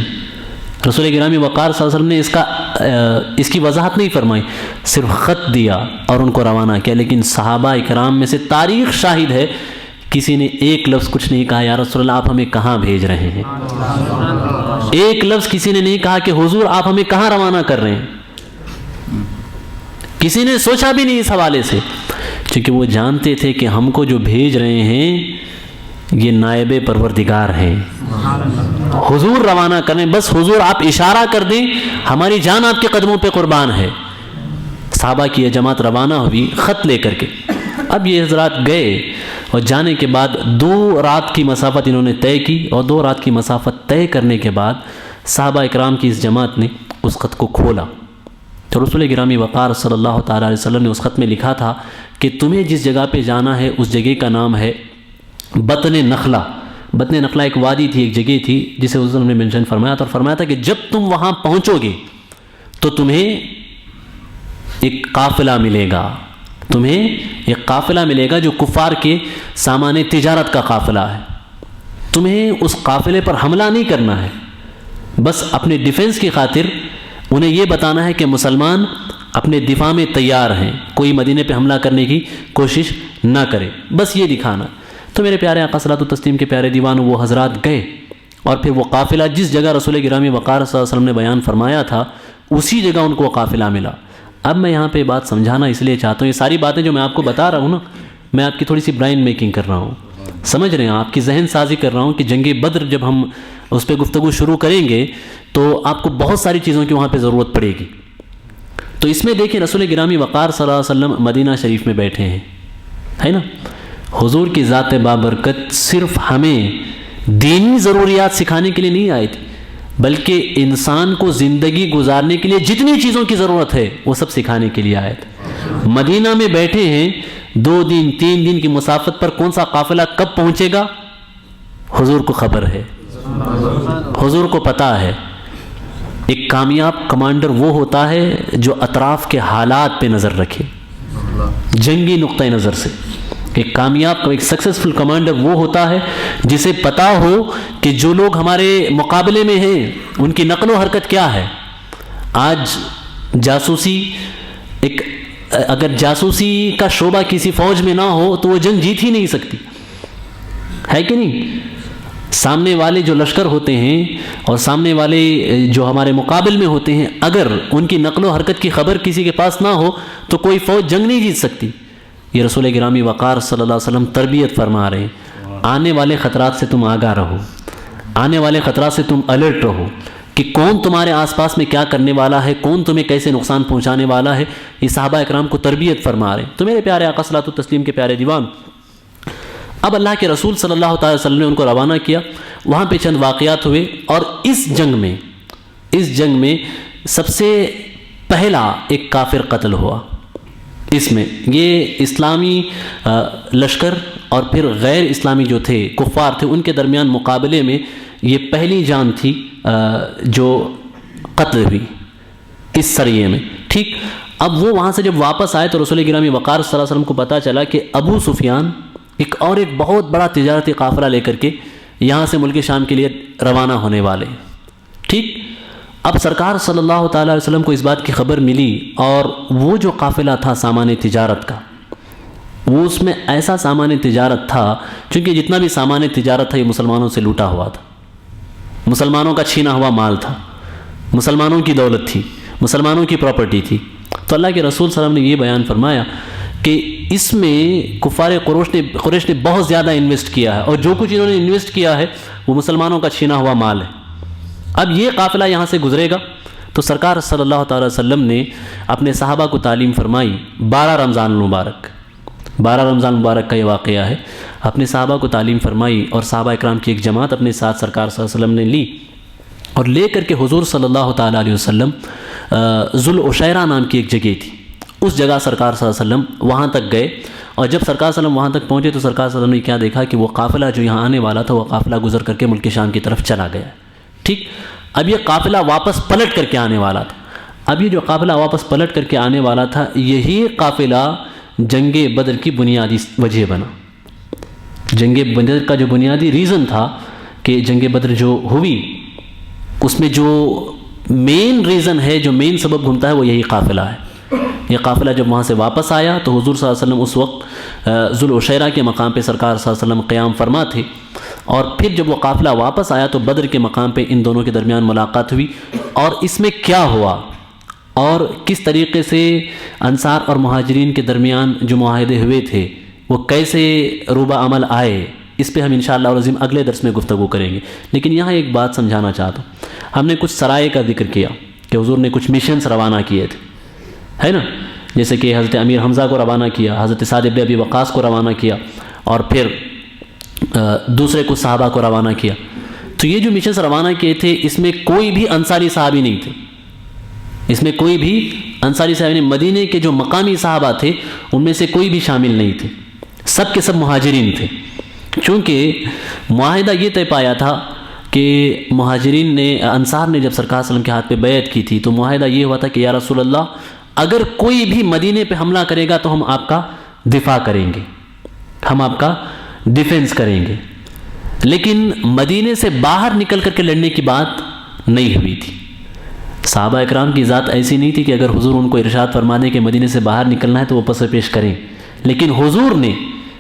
رسول گرامی وقار صلی اللہ علیہ وسلم نے اس کی وضاحت نہیں فرمائی، صرف خط دیا اور ان کو روانہ کیا۔ لیکن صحابہ اکرام میں سے تاریخ شاہد ہے کسی نے ایک لفظ کچھ نہیں کہا یا رسول اللہ آپ ہمیں کہاں بھیج رہے ہیں، ایک لفظ کسی نے نہیں کہا کہ حضور آپ ہمیں کہاں روانہ کر رہے ہیں، کسی نے سوچا بھی نہیں اس حوالے سے، کیونکہ وہ جانتے تھے کہ ہم کو جو بھیج رہے ہیں یہ نائب پروردگار ہیں، حضور روانہ کریں، بس حضور آپ اشارہ کر دیں، ہماری جان آپ کے قدموں پہ قربان ہے۔ صحابہ کی یہ جماعت روانہ ہوئی خط لے کر کے۔ اب یہ حضرات گئے اور جانے کے بعد 2 رات کی مسافت انہوں نے طے کی، اور 2 رات کی مسافت طے کرنے کے بعد صحابہ اکرام کی اس جماعت نے اس خط کو کھولا تو رسول گرامی وقار صلی اللہ تعالیٰ علیہ وسلم نے اس خط میں لکھا تھا کہ تمہیں جس جگہ پہ جانا ہے اس جگہ کا نام ہے بطن نخلہ۔ بطن نخلہ ایک وادی تھی، ایک جگہ تھی جسے حضور نے منشن فرمایا تھا، اور فرمایا تھا کہ جب تم وہاں پہنچو گے تو تمہیں ایک قافلہ ملے گا، تمہیں ایک قافلہ ملے گا جو کفار کے سامان تجارت کا قافلہ ہے، تمہیں اس قافلے پر حملہ نہیں کرنا ہے، بس اپنے ڈیفنس کی خاطر انہیں یہ بتانا ہے کہ مسلمان اپنے دفاع میں تیار ہیں، کوئی مدینے پہ حملہ کرنے کی کوشش نہ کرے، بس یہ دکھانا۔ تو میرے پیارے آقا صلاۃ التسلیم کے پیارے دیوانوں، وہ حضرات گئے اور پھر وہ قافلہ جس جگہ رسول گرامی وقار صلی اللہ علیہ وسلم نے بیان فرمایا تھا اسی جگہ ان کو وہ قافلہ ملا۔ اب میں یہاں پہ بات سمجھانا اس لیے چاہتا ہوں، یہ ساری باتیں جو میں آپ کو بتا رہا ہوں نا، میں آپ کی تھوڑی سی برائن میکنگ کر رہا ہوں، سمجھ رہے ہیں، آپ کی ذہن سازی کر رہا ہوں کہ جنگ بدر جب ہم اس پہ گفتگو شروع کریں گے تو آپ کو بہت ساری چیزوں کی وہاں پہ ضرورت پڑے گی۔ تو اس میں دیکھیں رسول گرامی وقار صلی اللہ علیہ وسلم مدینہ شریف میں بیٹھے ہیں، ہے نا، حضور کی ذات بابرکت صرف ہمیں دینی ضروریات سکھانے کے لیے نہیں آئی تھی، بلکہ انسان کو زندگی گزارنے کے لیے جتنی چیزوں کی ضرورت ہے وہ سب سکھانے کے لیے آئے تھے۔ مدینہ میں بیٹھے ہیں، 2 دن 3 دن کی مسافت پر کون سا قافلہ کب پہنچے گا حضور کو خبر ہے، حضور کو پتہ ہے۔ ایک کامیاب کمانڈر وہ ہوتا ہے جو اطراف کے حالات پہ نظر رکھے، جنگی نقطہ نظر سے۔ ایک کامیاب، ایک سکسیسفل کمانڈر وہ ہوتا ہے جسے پتہ ہو کہ جو لوگ ہمارے مقابلے میں ہیں ان کی نقل و حرکت کیا ہے۔ آج جاسوسی، اگر جاسوسی کا شعبہ کسی فوج میں نہ ہو تو وہ جنگ جیت ہی نہیں سکتی، ہے کہ نہیں؟ سامنے والے جو لشکر ہوتے ہیں اور سامنے والے جو ہمارے مقابل میں ہوتے ہیں، اگر ان کی نقل و حرکت کی خبر کسی کے پاس نہ ہو تو کوئی فوج جنگ نہیں جیت سکتی۔ یہ رسول گرامی وقار صلی اللہ علیہ وسلم تربیت فرما رہے ہیں، آنے والے خطرات سے تم آگاہ رہو، آنے والے خطرات سے تم الرٹ رہو کہ کون تمہارے آس پاس میں کیا کرنے والا ہے، کون تمہیں کیسے نقصان پہنچانے والا ہے۔ یہ صحابہ اکرام کو تربیت فرما رہے ہیں۔ تو میرے پیارے آقا صلاۃ التسلیم کے پیارے دیوان، اب اللہ کے رسول صلی اللہ تعالی وسلم نے ان کو روانہ کیا، وہاں پہ چند واقعات ہوئے، اور اس اس جنگ میں سب سے پہلا ایک کافر قتل ہوا. اس میں یہ اسلامی لشکر اور پھر غیر اسلامی جو تھے کفار تھے ان کے درمیان مقابلے میں یہ پہلی جان تھی جو قتل ہوئی اس سریے میں. ٹھیک، اب وہ وہاں سے جب واپس آئے تو رسول گرامی وقار صلی اللہ علیہ وسلم کو پتہ چلا کہ ابو سفیان ایک بہت بڑا تجارتی قافلہ لے کر کے یہاں سے ملک شام کے لیے روانہ ہونے والے. ٹھیک، اب سرکار صلی اللہ تعالیٰ علیہ وسلم کو اس بات کی خبر ملی، اور وہ جو قافلہ تھا سامان تجارت کا، وہ اس میں ایسا سامان تجارت تھا، چونکہ جتنا بھی سامان تجارت تھا یہ مسلمانوں سے لوٹا ہوا تھا، مسلمانوں کا چھینا ہوا مال تھا، مسلمانوں کی دولت تھی، مسلمانوں کی پراپرٹی تھی. تو اللہ کے رسول صلی اللہ علیہ وسلم نے یہ بیان فرمایا کہ اس میں کفار قریش نے بہت زیادہ انویسٹ کیا ہے، اور جو کچھ انہوں نے انویسٹ کیا ہے وہ مسلمانوں کا چھینا ہوا مال ہے. اب یہ قافلہ یہاں سے گزرے گا تو سرکار صلی اللہ تعالی وسلم نے اپنے صحابہ کو تعلیم فرمائی. 12 رمضان المبارک کا یہ واقعہ ہے. اپنے صحابہ کو تعلیم فرمائی اور صحابہ اکرام کی ایک جماعت اپنے ساتھ سرکار صلی اللہ علیہ وسلم نے لی، اور لے کر کے حضور صلی اللہ تعالیٰ علیہ وسلم ذوالعشیرہ نام کی ایک جگہ تھی، اس جگہ سرکار صلی اللہ علیہ وسلم وہاں تک گئے. اور جب سرکار صلی اللہ علیہ وسلم وہاں تک پہنچے تو سرکار صلی اللہ علیہ وسلم نے کیا دیکھا کہ وہ قافلہ جو یہاں آنے والا تھا وہ قافلہ گزر کر کے ملک شام کی طرف چلا گیا. ٹھیک، اب یہ قافلہ واپس پلٹ کر کے آنے والا تھا. اب یہ جو قافلہ واپس پلٹ کر کے آنے والا تھا یہی قافلہ جنگ بدر کی بنیادی وجہ بنا. جنگ بدر کا جو بنیادی ریزن تھا کہ جنگ بدر جو ہوئی اس میں جو مین ریزن ہے، جو مین سبب گھومتا ہے وہ یہی قافلہ ہے. یہ قافلہ جب وہاں سے واپس آیا تو حضور صلی اللہ علیہ وسلم اس وقت ذوالعشیرہ کے مقام پہ سرکار صلی اللہ علیہ وسلم قیام فرما تھے، اور پھر جب وہ قافلہ واپس آیا تو بدر کے مقام پہ ان دونوں کے درمیان ملاقات ہوئی. اور اس میں کیا ہوا اور کس طریقے سے انصار اور مہاجرین کے درمیان جو معاہدے ہوئے تھے وہ کیسے روبہ عمل آئے، اس پہ ہم انشاءاللہ العظیم اگلے درس میں گفتگو کریں گے. لیکن یہاں ایک بات سمجھانا چاہتا ہوں. ہم نے کچھ سرائے کا ذکر کیا کہ حضور نے کچھ مشنز روانہ کیے تھے، ہے نا، جیسے کہ حضرت امیر حمزہ کو روانہ کیا، حضرت سعد بن ابی وقاص کو روانہ کیا، اور پھر دوسرے کچھ صحابہ کو روانہ کیا. تو یہ جو مشنز روانہ کیے تھے اس میں کوئی بھی انصاری صحابی نہیں تھے، اس میں کوئی بھی انصاری صحابی نہیں. مدینے کے جو مقامی صحابہ تھے ان میں سے کوئی بھی شامل نہیں تھے، سب کے سب مہاجرین تھے. چونکہ معاہدہ یہ طے پایا تھا کہ مہاجرین نے، انصار نے جب سرکار صلی اللہ علیہ وسلم کے ہاتھ پہ بیعت کی تھی تو معاہدہ یہ ہوا تھا کہ یا رسول اللہ اگر کوئی بھی مدینے پہ حملہ کرے گا تو ہم آپ کا دفاع کریں گے، ہم آپ کا ڈیفنس کریں گے. لیکن مدینے سے باہر نکل کر کے لڑنے کی بات نہیں ہوئی تھی. صحابہ اکرام کی ذات ایسی نہیں تھی کہ اگر حضور ان کو ارشاد فرما دیں کہ مدینے سے باہر نکلنا ہے تو وہ پس پیش کریں. لیکن حضور نے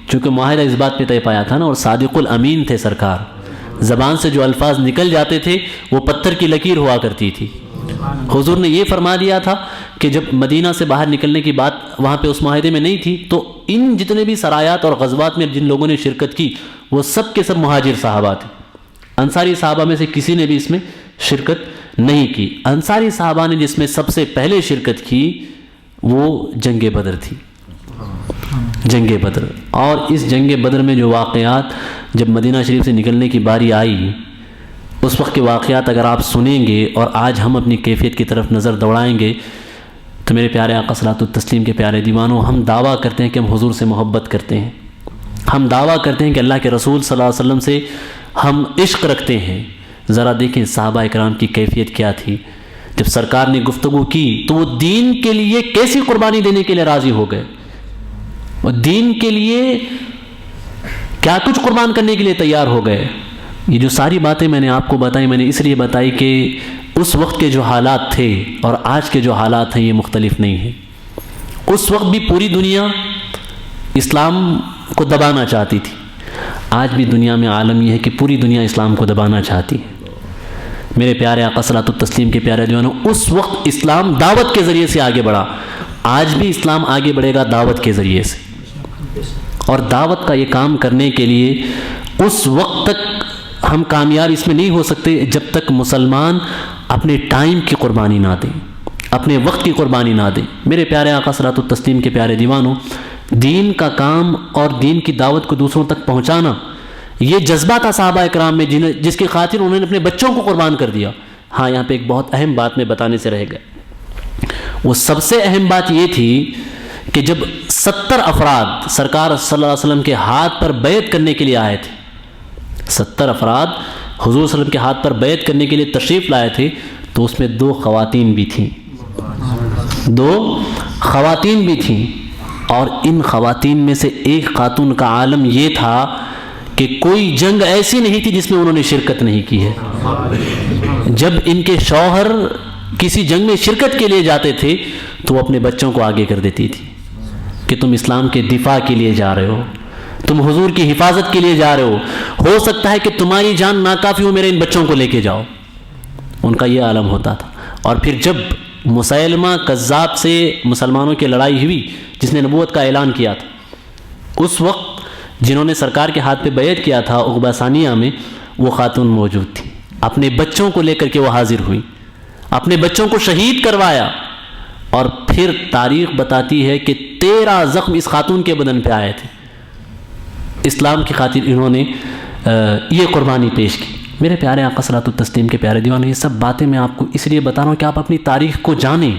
چونکہ معاہدہ اس بات پہ طے پایا تھا نا، اور صادق الامین تھے سرکار، زبان سے جو الفاظ نکل جاتے تھے وہ پتھر کی لکیر ہوا کرتی تھی. حضور نے یہ فرما دیا تھا کہ جب مدینہ سے باہر نکلنے کی بات وہاں پہ اس معاہدے میں نہیں تھی تو ان جتنے بھی سرایات اور غزوات میں جن لوگوں نے شرکت کی وہ سب کے سب مہاجر صحابہ تھے. انصاری صحابہ میں سے کسی نے بھی اس میں شرکت نہیں کی. انصاری صحابہ نے جس میں سب سے پہلے شرکت کی وہ جنگ بدر تھی، جنگ بدر. اور اس جنگ بدر میں جو واقعات جب مدینہ شریف سے نکلنے کی باری آئی اس وقت کے واقعات اگر آپ سنیں گے اور آج ہم اپنی کیفیت کی طرف نظر دوڑائیں گے تو میرے پیارے آقا صلاۃ التسلیم کے پیارے دیوانوں، ہم دعویٰ کرتے ہیں کہ ہم حضور سے محبت کرتے ہیں، ہم دعویٰ کرتے ہیں کہ اللہ کے رسول صلی اللہ علیہ وسلم سے ہم عشق رکھتے ہیں. ذرا دیکھیں صحابہ اکرام کی کیفیت کیا تھی. جب سرکار نے گفتگو کی تو وہ دین کے لیے کیسی قربانی دینے کے لیے راضی ہو گئے، وہ دین کے لیے کیا کچھ قربان کرنے کے لیے تیار ہو گئے. یہ جو ساری باتیں میں نے آپ کو بتائی میں نے اس لیے بتائی کہ اس وقت کے جو حالات تھے اور آج کے جو حالات ہیں یہ مختلف نہیں ہیں. اس وقت بھی پوری دنیا اسلام کو دبانا چاہتی تھی، آج بھی دنیا میں عالم یہ ہے کہ پوری دنیا اسلام کو دبانا چاہتی ہے. میرے پیارے آقا صلاۃ التسلیم کے پیارے دیوانوں، اس وقت اسلام دعوت کے ذریعے سے آگے بڑھا، آج بھی اسلام آگے بڑھے گا دعوت کے ذریعے سے. اور دعوت کا یہ کام کرنے کے لیے اس وقت تک ہم کامیاب اس میں نہیں ہو سکتے جب تک مسلمان اپنے ٹائم کی قربانی نہ دیں، اپنے وقت کی قربانی نہ دیں. میرے پیارے آقا صلاۃ التسلیم کے پیارے دیوانوں، دین کا کام اور دین کی دعوت کو دوسروں تک پہنچانا یہ جذبہ تھا صحابہ اکرام میں، جس کی خاطر انہوں نے اپنے بچوں کو قربان کر دیا. ہاں یہاں پہ ایک بہت اہم بات میں بتانے سے رہ گیا، وہ سب سے اہم بات یہ تھی کہ جب 70 افراد سرکار صلی اللہ علیہ وسلم کے ہاتھ پر بیعت کرنے کے لیے آئے تھے، 70 افراد حضور صلی اللہ علیہ وسلم کے ہاتھ پر بیعت کرنے کے لیے تشریف لائے تھے، تو اس میں 2 خواتین بھی تھیں، 2 خواتین بھی تھیں، اور ان خواتین میں سے ایک خاتون کا عالم یہ تھا کہ کوئی جنگ ایسی نہیں تھی جس میں انہوں نے شرکت نہیں کی ہے۔ جب ان کے شوہر کسی جنگ میں شرکت کے لیے جاتے تھے تو وہ اپنے بچوں کو آگے کر دیتی تھی کہ تم اسلام کے دفاع کے لیے جا رہے ہو، تم حضور کی حفاظت کے لیے جا رہے ہو سکتا ہے کہ تمہاری جان ناکافی ہو، میرے ان بچوں کو لے کے جاؤ۔ ان کا یہ عالم ہوتا تھا۔ اور پھر جب مسیلمہ کذاب سے مسلمانوں کی لڑائی ہوئی، جس نے نبوت کا اعلان کیا تھا، اس وقت جنہوں نے سرکار کے ہاتھ پہ بیعت کیا تھا عقبہ ثانیہ میں، وہ خاتون موجود تھی، اپنے بچوں کو لے کر کے وہ حاضر ہوئی، اپنے بچوں کو شہید کروایا، اور پھر تاریخ بتاتی ہے کہ 13 زخم اس خاتون کے بدن پہ آئے تھے۔ اسلام کی خاطر انہوں نے یہ قربانی پیش کی۔ میرے پیارے آقا صلاۃ التسلیم کے پیارے دیوانوں، یہ سب باتیں میں آپ کو اس لیے بتا رہا ہوں کہ آپ اپنی تاریخ کو جانیں۔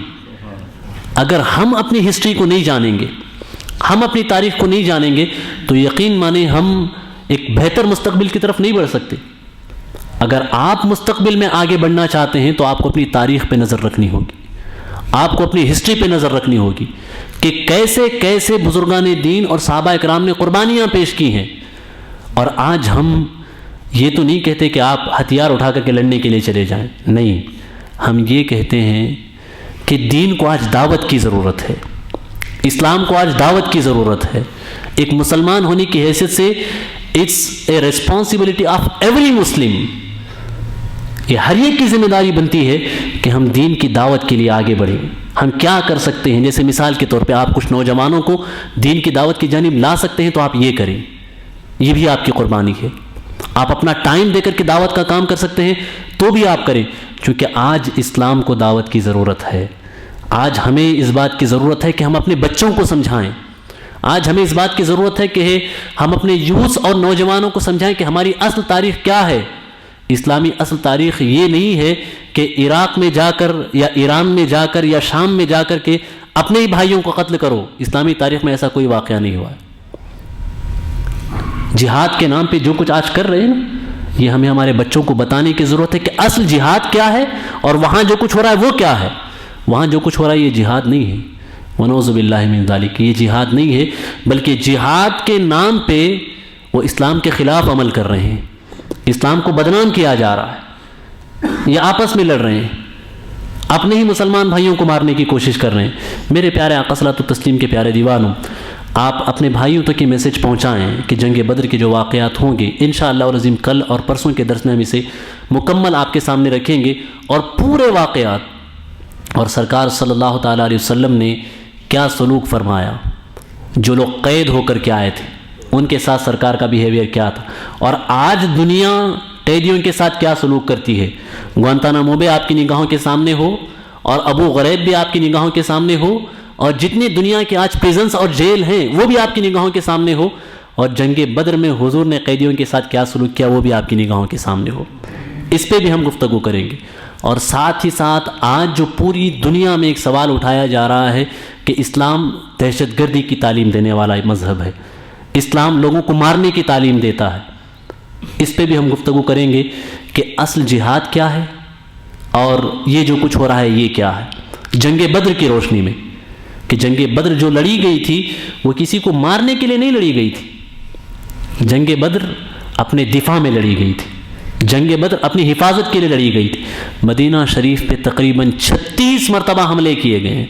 اگر ہم اپنی ہسٹری کو نہیں جانیں گے، ہم اپنی تاریخ کو نہیں جانیں گے، تو یقین مانیں ہم ایک بہتر مستقبل کی طرف نہیں بڑھ سکتے۔ اگر آپ مستقبل میں آگے بڑھنا چاہتے ہیں تو آپ کو اپنی تاریخ پہ نظر رکھنی ہوگی، آپ کو اپنی ہسٹری پہ نظر رکھنی ہوگی کہ کیسے کیسے بزرگان دین اور صحابہ اکرام نے قربانیاں پیش کی ہیں۔ اور آج ہم یہ تو نہیں کہتے کہ آپ ہتھیار اٹھا کر کے لڑنے کے لیے چلے جائیں، نہیں، ہم یہ کہتے ہیں کہ دین کو آج دعوت کی ضرورت ہے، اسلام کو آج دعوت کی ضرورت ہے۔ ایک مسلمان ہونے کی حیثیت سے it's a responsibility of every Muslim, یہ ہر ایک کی ذمہ داری بنتی ہے کہ ہم دین کی دعوت کے لیے آگے بڑھیں۔ ہم کیا کر سکتے ہیں؟ جیسے مثال کے طور پہ آپ کچھ نوجوانوں کو دین کی دعوت کی جانب لا سکتے ہیں تو آپ یہ کریں، یہ بھی آپ کی قربانی ہے۔ آپ اپنا ٹائم دے کر کے دعوت کا کام کر سکتے ہیں تو بھی آپ کریں، چونکہ آج اسلام کو دعوت کی ضرورت ہے۔ آج ہمیں اس بات کی ضرورت ہے کہ ہم اپنے بچوں کو سمجھائیں، آج ہمیں اس بات کی ضرورت ہے کہ ہم اپنے یوث اور نوجوانوں کو سمجھائیں کہ ہماری اصل تاریخ کیا ہے۔ اسلامی اصل تاریخ یہ نہیں ہے کہ عراق میں جا کر یا ایران میں جا کر یا شام میں جا کر کے اپنے ہی بھائیوں کو قتل کرو۔ اسلامی تاریخ میں ایسا کوئی واقعہ نہیں ہوا ہے۔ جہاد کے نام پہ جو کچھ آج کر رہے ہیں نا، یہ ہمیں ہمارے بچوں کو بتانے کی ضرورت ہے کہ اصل جہاد کیا ہے اور وہاں جو کچھ ہو رہا ہے وہ کیا ہے۔ وہاں جو کچھ ہو رہا ہے یہ جہاد نہیں ہے، ونعوذ باللہ من ذالک، یہ جہاد نہیں ہے، بلکہ جہاد کے نام پہ وہ اسلام کے خلاف عمل کر رہے ہیں، اسلام کو بدنام کیا جا رہا ہے، یہ آپس میں لڑ رہے ہیں، اپنے ہی مسلمان بھائیوں کو مارنے کی کوشش کر رہے ہیں۔ میرے پیارے آقا صلاۃ التسلیم کے پیارے دیوانوں، آپ اپنے بھائیوں تک یہ میسج پہنچائیں کہ جنگ بدر کے جو واقعات ہوں گے انشاءاللہ العظیم کل اور پرسوں کے درس میں ہم اسے مکمل آپ کے سامنے رکھیں گے، اور پورے واقعات اور سرکار صلی اللہ تعالیٰ علیہ وسلم نے کیا سلوک فرمایا، جو لوگ قید ہو کر کے آئے تھے ان کے ساتھ سرکار کا بیہیویئر کیا تھا، اور آج دنیا قیدیوں کے ساتھ کیا سلوک کرتی ہے۔ گوانتانامو بے آپ کی نگاہوں کے سامنے ہو، اور ابو غریب بھی آپ کی نگاہوں کے سامنے ہو، اور جتنی دنیا کے آج پریزنس اور جیل ہیں وہ بھی آپ کی نگاہوں کے سامنے ہو، اور جنگ بدر میں حضور نے قیدیوں کے ساتھ کیا سلوک کیا وہ بھی آپ کی نگاہوں کے سامنے ہو۔ اس پہ بھی ہم گفتگو کریں گے، اور ساتھ ہی ساتھ آج جو پوری دنیا میں ایک سوال اٹھایا جا رہا ہے کہ اسلام دہشت گردی کی تعلیم دینے والا ایک مذہب ہے، اسلام لوگوں کو مارنے کی تعلیم دیتا ہے، اس پہ بھی ہم گفتگو کریں گے کہ اصل جہاد کیا ہے اور یہ جو کچھ ہو رہا ہے یہ کیا ہے جنگ بدر کی روشنی میں، کہ جنگ بدر جو لڑی گئی تھی وہ کسی کو مارنے کے لیے نہیں لڑی گئی تھی، جنگ بدر اپنے دفاع میں لڑی گئی تھی، جنگ بدر اپنی حفاظت کے لیے لڑی گئی تھی۔ مدینہ شریف پہ تقریباً 36 مرتبہ حملے کیے گئے ہیں،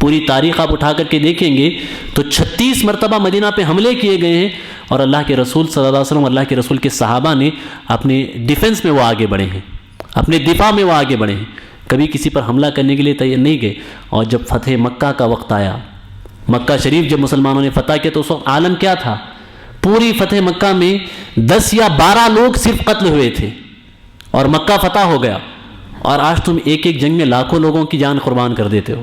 پوری تاریخ آپ اٹھا کر کے دیکھیں گے تو 36 مرتبہ مدینہ پہ حملے کیے گئے ہیں، اور اللہ کے رسول صلی اللہ علیہ وسلم، اللہ کے رسول کے صحابہ نے اپنے ڈیفنس میں وہ آگے بڑھے ہیں، اپنے دفاع میں وہ آگے بڑھے ہیں، کبھی کسی پر حملہ کرنے کے لیے تیار نہیں گئے۔ اور جب فتح مکہ کا وقت آیا، مکہ شریف جب مسلمانوں نے فتح کیا تو اس وقت عالم کیا تھا؟ پوری فتح مکہ میں 10 یا 12 لوگ صرف قتل ہوئے تھے اور مکہ فتح ہو گیا، اور آج تم ایک ایک جنگ میں لاکھوں لوگوں کی جان قربان کر دیتے ہو۔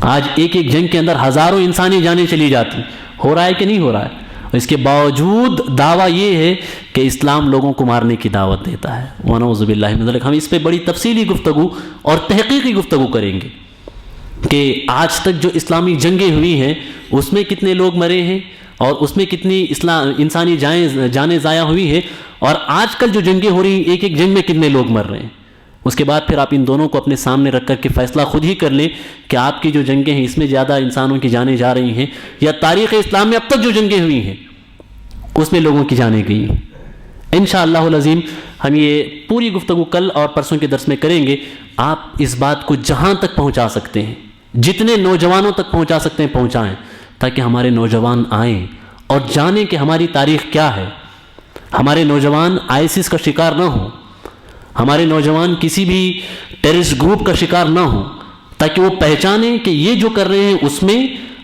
آج ایک ایک جنگ کے اندر ہزاروں انسانی جانیں چلی جاتی، ہو رہا ہے کہ نہیں ہو رہا ہے؟ اور اس کے باوجود دعویٰ یہ ہے کہ اسلام لوگوں کو مارنے کی دعوت دیتا ہے۔ ونعوذ باللہ من ذلک۔ ہم اس پہ بڑی تفصیلی گفتگو اور تحقیقی گفتگو کریں گے کہ آج تک جو اسلامی جنگیں ہوئی ہیں اس میں کتنے لوگ مرے ہیں اور اس میں کتنی انسانی جانیں ضائع ہوئی ہے، اور آج کل جو جنگیں ہو رہی ہیں ایک ایک جنگ میں کتنے لوگ مر رہے ہیں۔ اس کے بعد پھر آپ ان دونوں کو اپنے سامنے رکھ کر کے فیصلہ خود ہی کر لیں کہ آپ کی جو جنگیں ہیں اس میں زیادہ انسانوں کی جانیں جا رہی ہیں یا تاریخ اسلام میں اب تک جو جنگیں ہوئی ہیں اس میں لوگوں کی جانیں گئی ہیں۔ انشاءاللہ العظیم ہم یہ پوری گفتگو کل اور پرسوں کے درس میں کریں گے۔ آپ اس بات کو جہاں تک پہنچا سکتے ہیں، جتنے نوجوانوں تک پہنچا سکتے ہیں پہنچائیں، تاکہ ہمارے نوجوان آئیں اور جانیں کہ ہماری تاریخ کیا ہے، ہمارے نوجوان آئیسس کا شکار نہ ہوں، ہمارے نوجوان کسی بھی ٹیررسٹ گروپ کا شکار نہ ہوں، تاکہ وہ پہچانیں کہ یہ جو کر رہے ہیں اس میں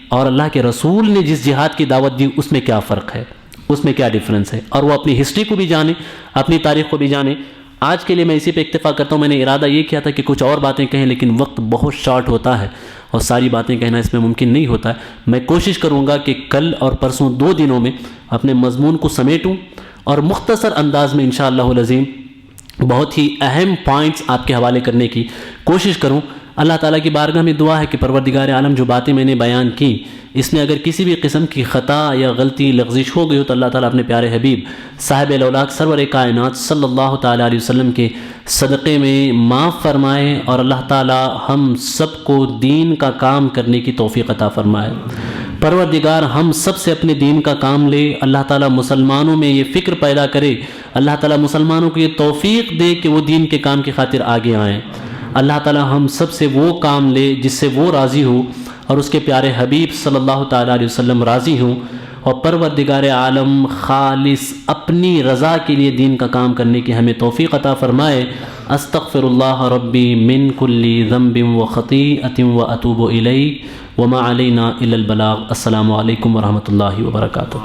اور اللہ کے رسول نے جس جہاد کی دعوت دی اس میں کیا فرق ہے، اس میں کیا ڈیفرنس ہے، اور وہ اپنی ہسٹری کو بھی جانیں، اپنی تاریخ کو بھی جانیں۔ آج کے لیے میں اسی پہ اکتفا کرتا ہوں۔ میں نے ارادہ یہ کیا تھا کہ کچھ اور باتیں کہیں، لیکن وقت بہت شارٹ ہوتا ہے اور ساری باتیں کہنا اس میں ممکن نہیں ہوتا ہے۔ میں کوشش کروں گا کہ کل اور پرسوں 2 دنوں میں اپنے مضمون کو سمیٹوں اور مختصر انداز میں انشاءاللہ العظیم بہت ہی اہم پوائنٹس آپ کے حوالے کرنے کی کوشش کروں۔ اللہ تعالیٰ کی بارگاہ میں دعا ہے کہ پروردگار عالم جو باتیں میں نے بیان کی اس میں اگر کسی بھی قسم کی خطا یا غلطی لغزش ہو گئی ہو تو اللہ تعالیٰ اپنے پیارے حبیب صاحب الاولاق سرور کائنات صلی اللہ تعالیٰ علیہ وسلم کے صدقے میں معاف فرمائے، اور اللہ تعالیٰ ہم سب کو دین کا کام کرنے کی توفیق عطا فرمائے۔ پروردگار ہم سب سے اپنے دین کا کام لے، اللہ تعالیٰ مسلمانوں میں یہ فکر پیدا کرے، اللہ تعالیٰ مسلمانوں کو یہ توفیق دے کہ وہ دین کے کام کی خاطر آگے آئیں۔ اللہ تعالیٰ ہم سب سے وہ کام لے جس سے وہ راضی ہو اور اس کے پیارے حبیب صلی اللہ تعالیٰ علیہ وسلم راضی ہوں، اور پروردگار عالم خالص اپنی رضا کے لیے دین کا کام کرنے کی ہمیں توفیق عطا فرمائے۔ استغفر اللہ ربی من کل ذنب و خطیئۃ و اتوب الیہ وما علینا الا البلاغ۔ السلام علیکم ورحمۃ اللہ وبرکاتہ۔